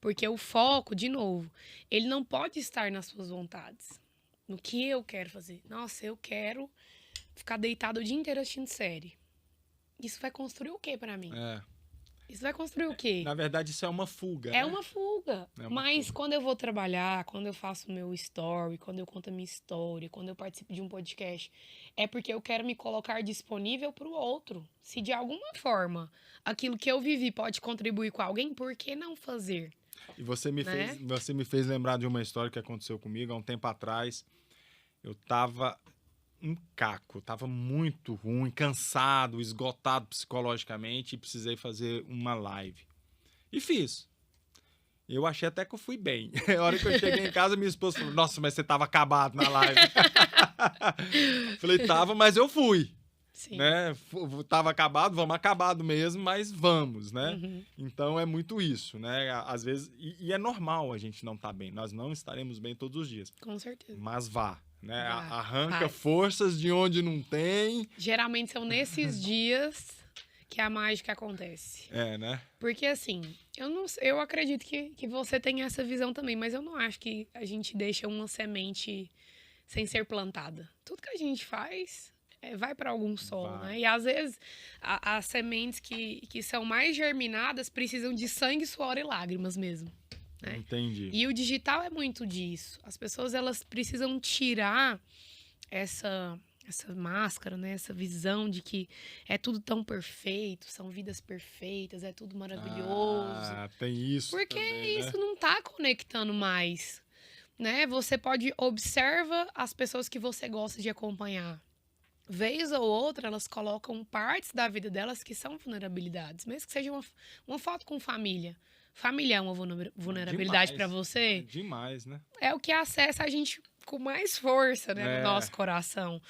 Porque o foco, de novo, ele não pode estar nas suas vontades. No que eu quero fazer. Nossa, eu quero ficar deitado o dia inteiro assistindo série. Isso vai construir o quê pra mim? Isso vai construir o quê? Na verdade, isso é uma fuga. É uma fuga. Mas quando eu vou trabalhar, quando eu faço o meu story, quando eu conto a minha história, quando eu participo de um podcast, é porque eu quero me colocar disponível para o outro. Se de alguma forma aquilo que eu vivi pode contribuir com alguém, por que não fazer? E você me fez lembrar de uma história que aconteceu comigo há um tempo atrás. Eu tava um caco, tava muito ruim, cansado, esgotado psicologicamente e precisei fazer uma live. E fiz. Eu achei até que eu fui bem. A hora que eu cheguei em casa, minha esposa falou, nossa, mas você tava acabado na live. Falei, tava, mas eu fui. Sim. Né? Tava acabado, vamos acabado mesmo, mas vamos, né? Então é muito isso, né? Às vezes, e é normal a gente não estar bem. Nós não estaremos bem todos os dias. Com certeza. Mas vá. Né? Arranca forças de onde não tem. Geralmente são nesses dias que a mágica acontece. Né? Porque assim, eu acredito que você tem essa visão também, mas eu não acho que a gente deixa uma semente sem ser plantada. Tudo que a gente faz vai para algum solo, né? E às vezes as sementes que são mais germinadas precisam de sangue, suor e lágrimas mesmo. Né? Entendi. E o digital é muito disso. As pessoas elas precisam tirar essa máscara, né? Essa visão de que é tudo tão perfeito, são vidas perfeitas, é tudo maravilhoso. Tem isso. Porque também, isso né? não tá conectando mais. né? Você pode observa as pessoas que você gosta de acompanhar. Vez ou outra, elas colocam partes da vida delas que são vulnerabilidades. Mesmo que seja uma foto com família. Família é uma vulnerabilidade para você? Demais, né? É o que acessa a gente com mais força, né? No É. nosso coração.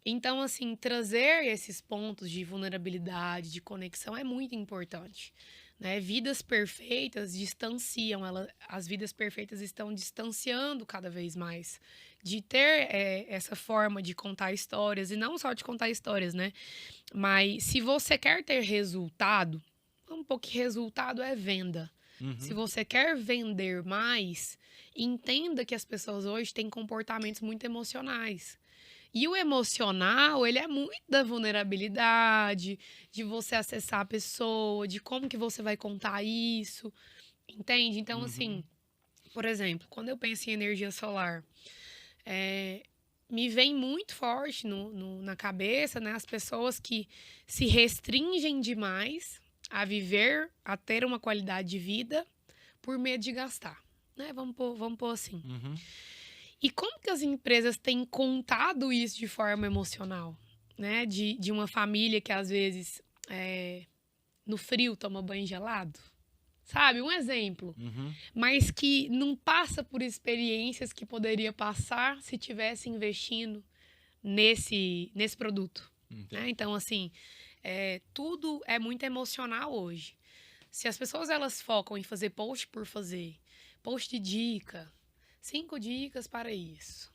Então, assim, trazer esses pontos de vulnerabilidade, de conexão é muito importante. Né? Vidas perfeitas distanciam, as vidas perfeitas estão distanciando cada vez mais de ter essa forma de contar histórias, e não só de contar histórias, né? Mas se você quer ter resultado, um pouco que resultado é venda. Se você quer vender mais, entenda que as pessoas hoje têm comportamentos muito emocionais. E o emocional, ele é muito da vulnerabilidade, de você acessar a pessoa, de como que você vai contar isso, entende? Então, assim, por exemplo, quando eu penso em energia solar, me vem muito forte na cabeça, né, as pessoas que se restringem demais a viver, a ter uma qualidade de vida por medo de gastar, né? Vamos pôr assim. E como que as empresas têm contado isso de forma emocional, né? De uma família que, às vezes, no frio toma banho gelado? Sabe? Um exemplo. Mas que não passa por experiências que poderia passar se tivesse investindo nesse produto. Né? Então, assim, tudo é muito emocional hoje. Se as pessoas elas focam em fazer post por fazer, post de dica, 5 dicas para isso.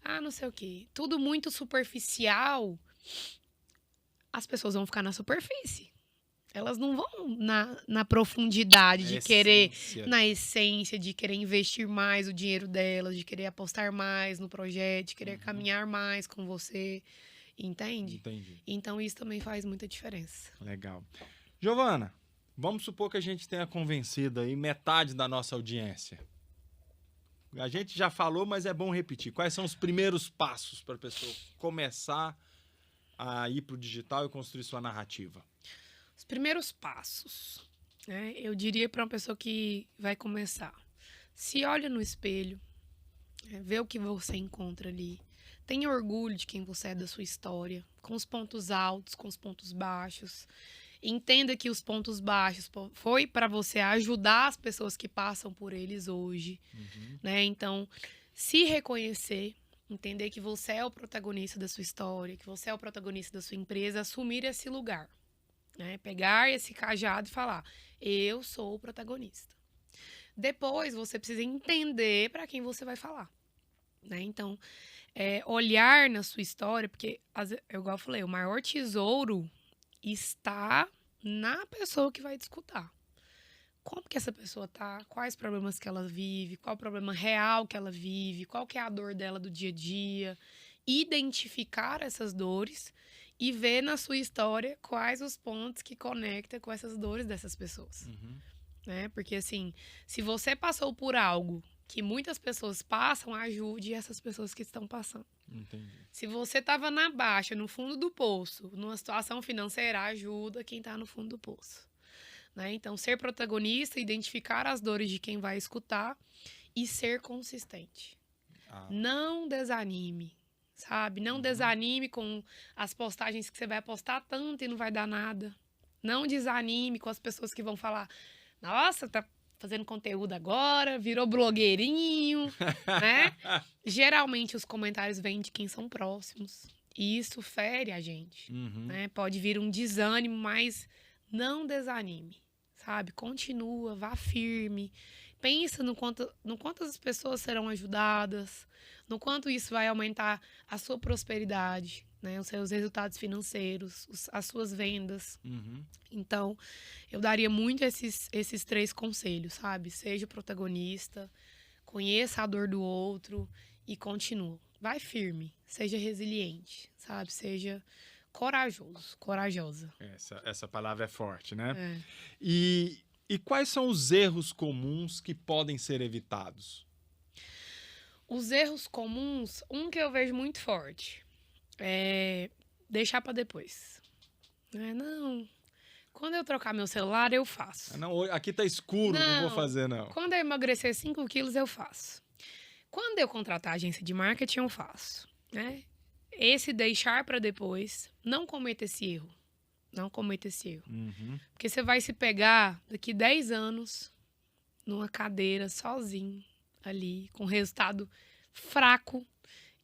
Ah, não sei o quê. Tudo muito superficial. As pessoas vão ficar na superfície. Elas não vão na profundidade de querer, na essência, de querer investir mais o dinheiro delas, de querer apostar mais no projeto, de querer caminhar mais com você. Entende? Entendi. Então, isso também faz muita diferença. Legal. Giovana, vamos supor que a gente tenha convencido aí metade da nossa audiência. A gente já falou, mas é bom repetir. Quais são os primeiros passos para a pessoa começar a ir para o digital e construir sua narrativa? Os primeiros passos, né? Eu diria para uma pessoa que vai começar. Se olha no espelho, vê o que você encontra ali. Tenha orgulho de quem você é, da sua história, com os pontos altos, com os pontos baixos. Entenda que os pontos baixos foi para você ajudar as pessoas que passam por eles hoje, né? Então, se reconhecer, entender que você é o protagonista da sua história, que você é o protagonista da sua empresa, assumir esse lugar, né? Pegar esse cajado e falar: eu sou o protagonista. Depois, você precisa entender para quem você vai falar, né? Então, olhar na sua história, porque, igual eu falei, o maior tesouro está na pessoa que vai te escutar. Como que essa pessoa tá? Quais problemas que ela vive? Qual o problema real que ela vive? Qual que é a dor dela do dia a dia? Identificar essas dores e ver na sua história quais os pontos que conectam com essas dores dessas pessoas. Né? Porque, assim, se você passou por algo que muitas pessoas passam, ajude essas pessoas que estão passando. Entendi. Se você estava na baixa, no fundo do poço, numa situação financeira, ajuda quem está no fundo do poço. Né? Então, ser protagonista, identificar as dores de quem vai escutar e ser consistente. Não desanime, sabe? Não desanime com as postagens que você vai postar tanto e não vai dar nada. Não desanime com as pessoas que vão falar: nossa, tá fazendo conteúdo agora, virou blogueirinho, né? Geralmente os comentários vêm de quem são próximos. E isso fere a gente, né? Pode vir um desânimo, mas não desanime, sabe? Continua, vá firme. Pensa no quanto as pessoas serão ajudadas, no quanto isso vai aumentar a sua prosperidade, né? Os seus resultados financeiros, as suas vendas. Então, eu daria muito esses 3 conselhos, sabe? Seja protagonista, conheça a dor do outro e continua. Vai firme, seja resiliente, sabe? Seja corajoso, corajosa. Essa palavra é forte, né? E quais são os erros comuns que podem ser evitados? Os erros comuns, um que eu vejo muito forte é deixar para depois. Não, quando eu trocar meu celular, eu faço. Não, aqui tá escuro, não vou fazer, não. Quando eu emagrecer 5 quilos, eu faço. Quando eu contratar a agência de marketing, eu faço, né? Esse deixar para depois, não cometa esse erro. Não cometa esse erro. Porque você vai se pegar daqui 10 anos numa cadeira sozinho ali, com resultado fraco.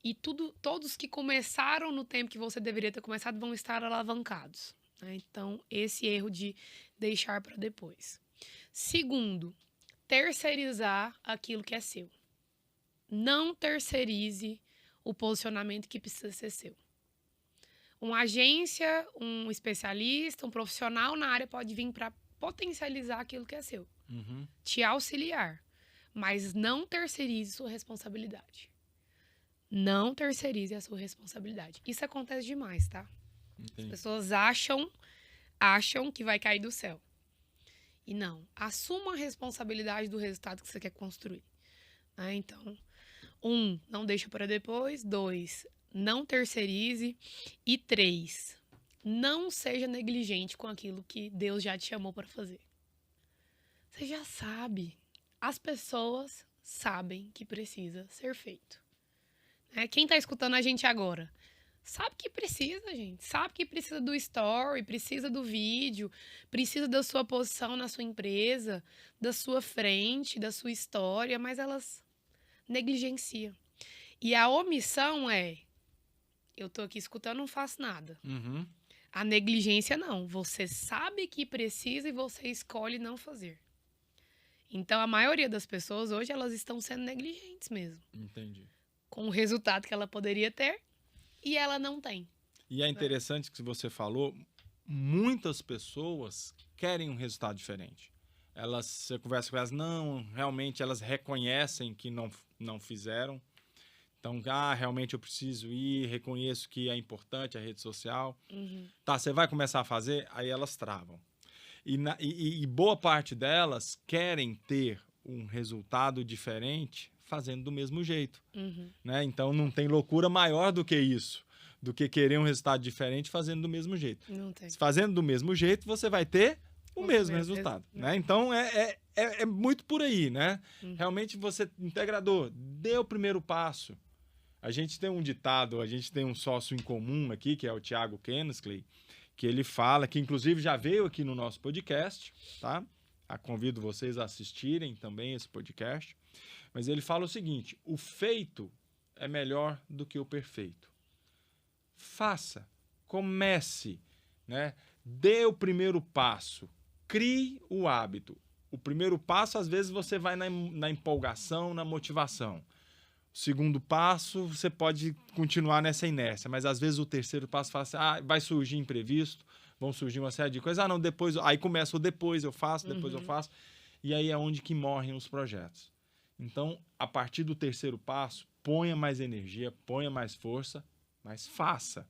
E todos que começaram no tempo que você deveria ter começado vão estar alavancados, né? Então, esse erro de deixar para depois. Segundo, terceirizar aquilo que é seu. Não terceirize o posicionamento que precisa ser seu. Uma agência, um especialista, um profissional na área pode vir para potencializar aquilo que é seu. Te auxiliar. Mas não terceirize sua responsabilidade. Não terceirize a sua responsabilidade. Isso acontece demais, tá? Entendi. As pessoas acham que vai cair do céu. E não. Assuma a responsabilidade do resultado que você quer construir. Né? Então, 1, não deixa para depois. 2, não terceirize. E 3, não seja negligente com aquilo que Deus já te chamou para fazer. Você já sabe. As pessoas sabem que precisa ser feito. Quem está escutando a gente agora sabe que precisa, gente. Sabe que precisa do story, precisa do vídeo, precisa da sua posição na sua empresa, da sua frente, da sua história, mas elas negligenciam. E a omissão é: eu tô aqui escutando, não faço nada. A negligência não. Você sabe que precisa e você escolhe não fazer. Então, a maioria das pessoas hoje, elas estão sendo negligentes mesmo. Entendi. Com o resultado que ela poderia ter e ela não tem. E é interessante que você falou, muitas pessoas querem um resultado diferente. Você conversa com elas, não, realmente elas reconhecem que não fizeram. Então, realmente eu preciso ir, reconheço que é importante a rede social. Tá, você vai começar a fazer, aí elas travam. E boa parte delas querem ter um resultado diferente fazendo do mesmo jeito. Né? Então, não tem loucura maior do que isso, do que querer um resultado diferente fazendo do mesmo jeito. Não tem. Fazendo do mesmo jeito, você vai ter o mesmo resultado. Né? Então, é muito por aí. Né? Realmente, você, integrador, dê o primeiro passo. A gente tem um ditado, a gente tem um sócio em comum aqui, que é o Thiago Kennesley, que ele fala, que inclusive já veio aqui no nosso podcast, tá? Convido vocês a assistirem também esse podcast. Mas ele fala o seguinte: o feito é melhor do que o perfeito. Faça, comece, né? Dê o primeiro passo, crie o hábito. O primeiro passo, às vezes, você vai na empolgação, na motivação. O segundo passo, você pode continuar nessa inércia, mas às vezes o terceiro passo fala assim, vai surgir imprevisto, vão surgir uma série de coisas. Não, depois, aí começa o depois eu faço, depois eu faço. E aí é onde que morrem os projetos. Então, a partir do terceiro passo, ponha mais energia, ponha mais força, mas faça.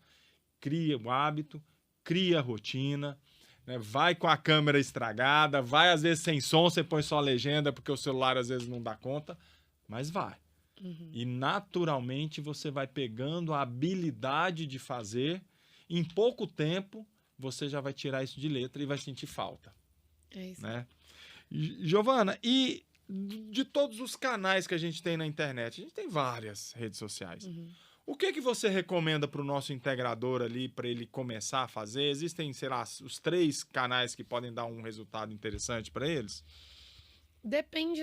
Cria o hábito, cria a rotina, né? Vai com a câmera estragada, vai às vezes sem som, você põe só a legenda porque o celular às vezes não dá conta, mas vai. E naturalmente você vai pegando a habilidade de fazer, em pouco tempo você já vai tirar isso de letra e vai sentir falta. É isso. Né? Giovana, e de todos os canais que a gente tem na internet, a gente tem várias redes sociais. O que você recomenda para o nosso integrador ali, para ele começar a fazer? Existem, sei lá, os 3 canais que podem dar um resultado interessante para eles? Depende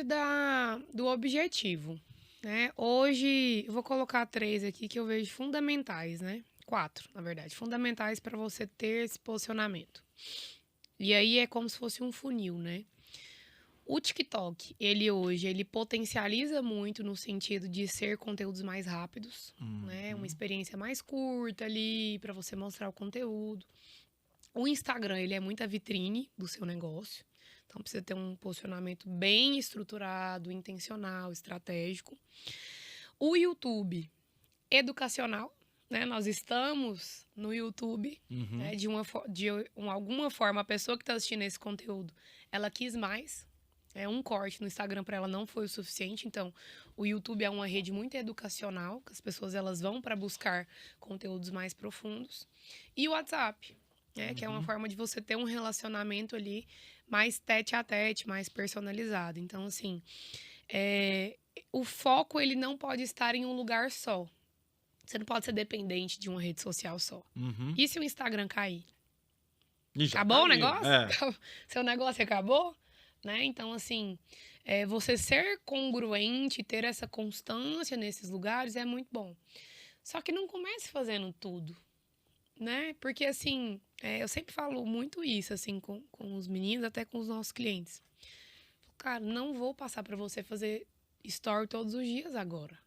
do objetivo. Né? Hoje, eu vou colocar 3 aqui que eu vejo fundamentais, né? 4, na verdade, fundamentais para você ter esse posicionamento. E aí é como se fosse um funil, né? O TikTok, ele potencializa muito no sentido de ser conteúdos mais rápidos, né? Uma experiência mais curta ali para você mostrar o conteúdo. O Instagram, ele é muito a vitrine do seu negócio. Então, precisa ter um posicionamento bem estruturado, intencional, estratégico. O YouTube, educacional, né? Nós estamos no YouTube, né? De alguma forma, a pessoa que está assistindo esse conteúdo, ela quis mais. Um corte no Instagram para ela não foi o suficiente. Então, o YouTube é uma rede muito educacional, que as pessoas elas vão para buscar conteúdos mais profundos. E o WhatsApp, que é uma forma de você ter um relacionamento ali mais tete a tete, mais personalizado. Então, assim, o foco, ele não pode estar em um lugar só. Você não pode ser dependente de uma rede social só. Uhum. E se o Instagram cair? E já Acabou o caiu, negócio? é. Seu negócio acabou? Né? Então, assim, você ser congruente, ter essa constância nesses lugares é muito bom. Só que não comece fazendo tudo, né? Porque, assim, eu sempre falo muito isso, assim, com os meninos, até com os nossos clientes. Cara, não vou passar para você fazer story todos os dias agora.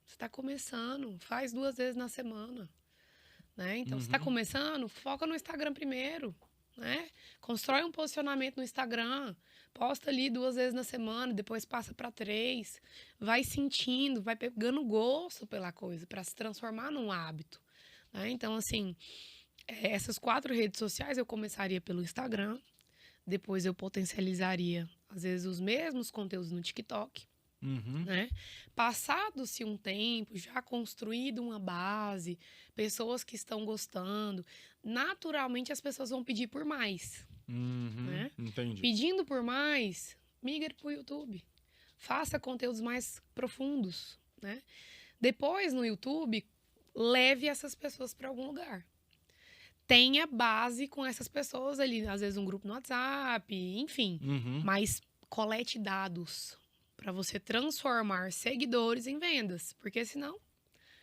Você está começando, faz 2 vezes na semana, né? Então, você está começando, foca no Instagram primeiro, né? Constrói um posicionamento no Instagram, posta ali 2 vezes na semana, depois passa para 3, vai sentindo, vai pegando gosto pela coisa, para se transformar num hábito, né? Então, assim, essas 4 redes sociais eu começaria pelo Instagram, depois eu potencializaria, às vezes, os mesmos conteúdos no TikTok, né? Passado-se um tempo, já construído uma base, pessoas que estão gostando, naturalmente as pessoas vão pedir por mais, né? Entendi. Pedindo por mais, migre para o YouTube. Faça conteúdos mais profundos, né? Depois, no YouTube, leve essas pessoas para algum lugar. Tenha base com essas pessoas ali, às vezes um grupo no WhatsApp, enfim. Mas colete dados para você transformar seguidores em vendas, porque senão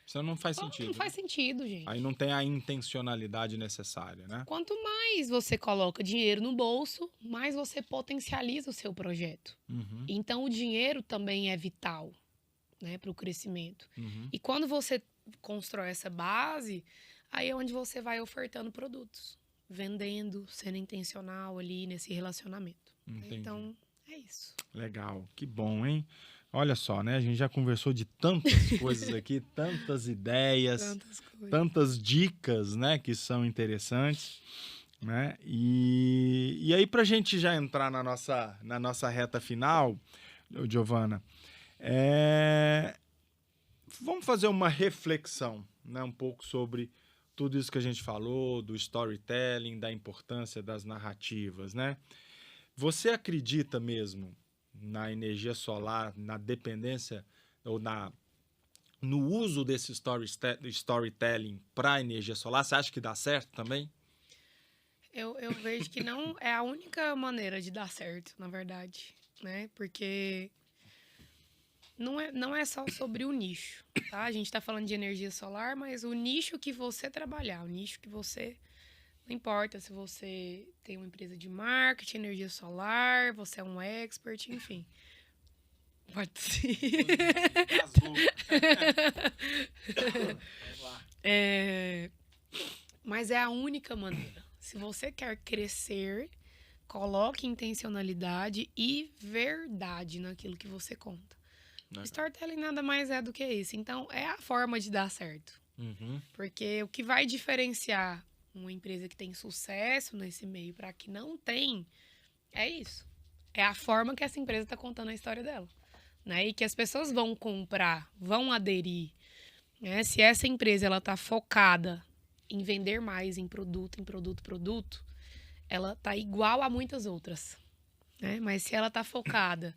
Isso não faz sentido. Não faz sentido, gente. Aí não tem a intencionalidade necessária, né? Quanto mais você coloca dinheiro no bolso, mais você potencializa o seu projeto. Então, o dinheiro também é vital, né, para o crescimento. E quando você constrói essa base, aí é onde você vai ofertando produtos, vendendo, sendo intencional ali nesse relacionamento. Entendi. Então, é isso. Legal, que bom, hein? Olha só, né? A gente já conversou de tantas coisas aqui, tantas ideias, tantas dicas, né? Que são interessantes, né? E aí, para a gente já entrar na nossa reta final, Giovana, vamos fazer uma reflexão, né? Um pouco sobre tudo isso que a gente falou, do storytelling, da importância das narrativas, né? Você acredita mesmo na energia solar, na dependência ou no uso desse storytelling para a energia solar? Você acha que dá certo também? Eu vejo que não é a única maneira de dar certo, na verdade, né? Porque não é só sobre o nicho, tá? A gente está falando de energia solar, mas o nicho que você trabalhar, o nicho que você... Não importa se você tem uma empresa de marketing, energia solar, você é um expert, enfim. Pode ser. Mas é a única maneira. Se você quer crescer, coloque intencionalidade e verdade naquilo que você conta. Storytelling nada mais é do que isso. Então, é a forma de dar certo. Porque o que vai diferenciar uma empresa que tem sucesso nesse meio para que não tem, é isso. É a forma que essa empresa está contando a história dela, né? E que as pessoas vão comprar, vão aderir, né? Se essa empresa ela está focada em vender mais em produto, ela tá igual a muitas outras, né? Mas se ela está focada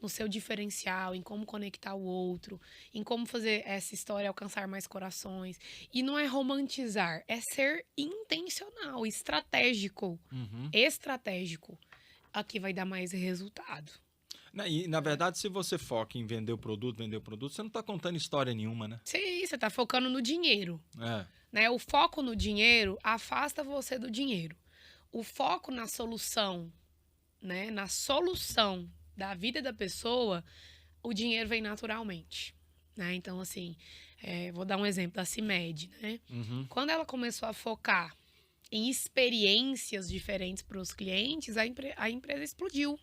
no seu diferencial, em como conectar o outro, em como fazer essa história alcançar mais corações. E não é romantizar, é ser intencional, estratégico. Estratégico. Aqui vai dar mais resultado. E, na verdade, se você foca em vender o produto, você não está contando história nenhuma, né? Sim, você está focando no dinheiro. Né? O foco no dinheiro afasta você do dinheiro. O foco na solução, né? Na solução da vida da pessoa, o dinheiro vem naturalmente, né? Então, assim, vou dar um exemplo da CIMED, né? Quando ela começou a focar em experiências diferentes para os clientes, a empresa explodiu.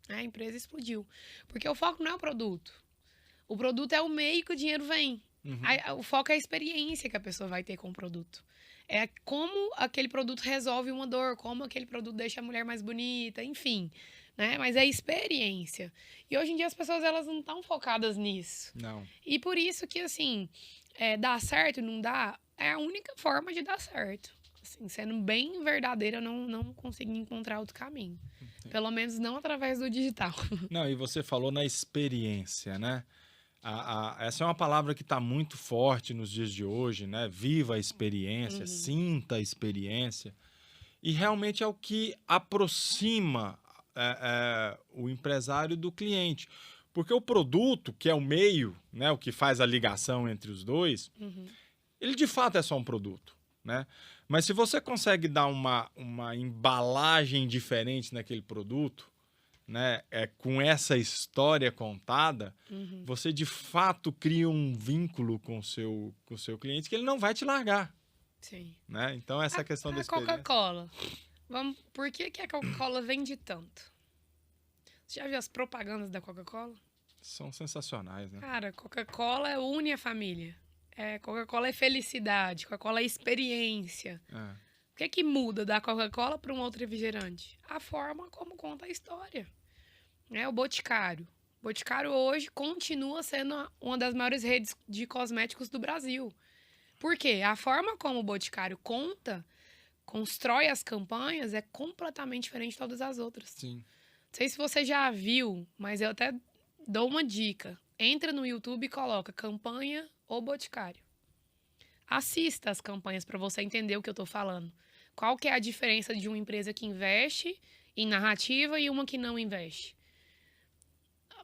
A empresa explodiu. Porque o foco não é o produto. O produto é o meio que o dinheiro vem. O foco é a experiência que a pessoa vai ter com o produto. É como aquele produto resolve uma dor, como aquele produto deixa a mulher mais bonita, enfim, né? Mas é experiência. E hoje em dia as pessoas elas não estão focadas nisso. Não. E por isso que, assim, dá certo e não dá, é a única forma de dar certo. Assim, sendo bem verdadeira, eu não consigo encontrar outro caminho. Pelo menos não através do digital. Não, e você falou na experiência, né? Essa é uma palavra que está muito forte nos dias de hoje, né? Viva a experiência, sinta a experiência. E realmente é o que aproxima o empresário do cliente. Porque o produto, que é o meio, né, o que faz a ligação entre os dois, ele de fato é só um produto, né? Mas se você consegue dar uma embalagem diferente naquele produto, né, com essa história contada, você de fato cria um vínculo com o seu cliente que ele não vai te largar. Sim. Né? Então, essa questão da experiência. Coca-Cola. Por que a Coca-Cola vende tanto? Você já viu as propagandas da Coca-Cola? São sensacionais, né? Cara, Coca-Cola une a família. Coca-Cola é felicidade, Coca-Cola é experiência. O que muda da Coca-Cola para um outro refrigerante? A forma como conta a história. O Boticário. O Boticário hoje continua sendo uma das maiores redes de cosméticos do Brasil. Por quê? A forma como o Boticário constrói as campanhas é completamente diferente de todas as outras. Sim. Não sei se você já viu, mas eu até dou uma dica. Entra no YouTube e coloca campanha ou Boticário. Assista as campanhas para você entender o que eu estou falando. Qual que é a diferença de uma empresa que investe em narrativa e uma que não investe?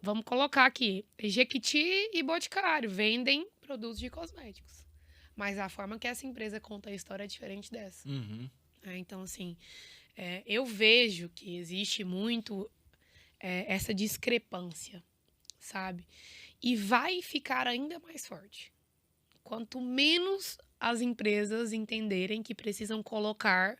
Vamos colocar aqui. Jequiti e Boticário vendem produtos de cosméticos. Mas a forma que essa empresa conta a história é diferente dessa. Então, assim, eu vejo que existe muito essa discrepância, sabe? E vai ficar ainda mais forte. Quanto menos as empresas entenderem que precisam colocar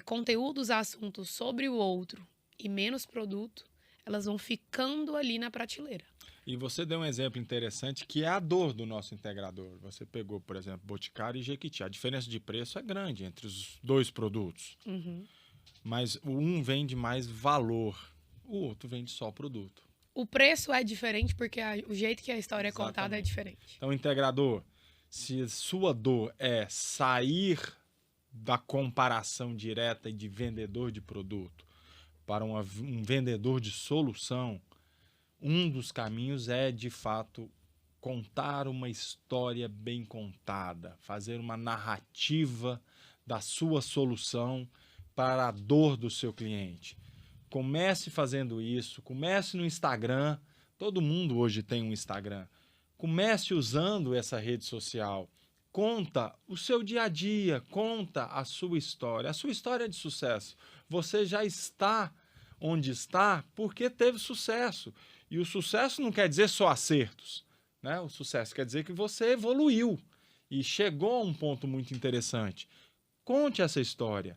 conteúdos, assuntos sobre o outro e menos produto, elas vão ficando ali na prateleira. E você deu um exemplo interessante que é a dor do nosso integrador. Você pegou, por exemplo, Boticário e Jequiti. A diferença de preço é grande entre os dois produtos. Mas um vende mais valor, o outro vende só produto. O preço é diferente porque o jeito que a história é contada é diferente. Então, integrador, se sua dor é sair da comparação direta de vendedor de produto para um vendedor de solução, um dos caminhos é, de fato, contar uma história bem contada, fazer uma narrativa da sua solução para a dor do seu cliente. Comece fazendo isso, comece no Instagram, todo mundo hoje tem um Instagram. Comece usando essa rede social, conta o seu dia a dia, conta a sua história de sucesso. Você já está onde está porque teve sucesso. E o sucesso não quer dizer só acertos, né? O sucesso quer dizer que você evoluiu e chegou a um ponto muito interessante. Conte essa história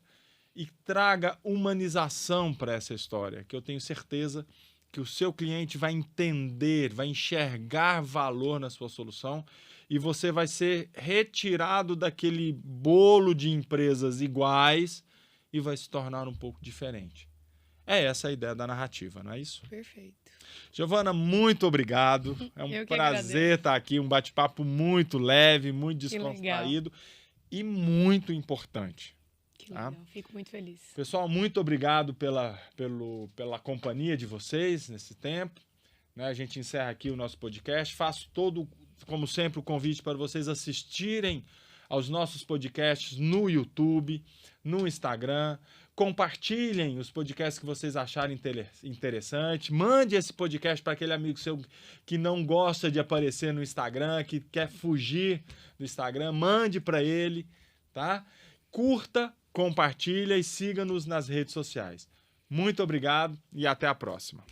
e traga humanização para essa história, que eu tenho certeza que o seu cliente vai entender, vai enxergar valor na sua solução e você vai ser retirado daquele bolo de empresas iguais e vai se tornar um pouco diferente. É essa a ideia da narrativa, não é isso? Perfeito. Giovana, muito obrigado. É um prazer estar aqui, um bate-papo muito leve, muito descontraído e muito importante. Que legal, fico muito feliz. Pessoal, muito obrigado pela companhia de vocês nesse tempo. Né? A gente encerra aqui o nosso podcast. Faço como sempre, o convite para vocês assistirem aos nossos podcasts no YouTube, no Instagram. Compartilhem os podcasts que vocês acharem interessante. Mande esse podcast para aquele amigo seu que não gosta de aparecer no Instagram, que quer fugir do Instagram. Mande para ele, tá? Curta, compartilha e siga-nos nas redes sociais. Muito obrigado e até a próxima.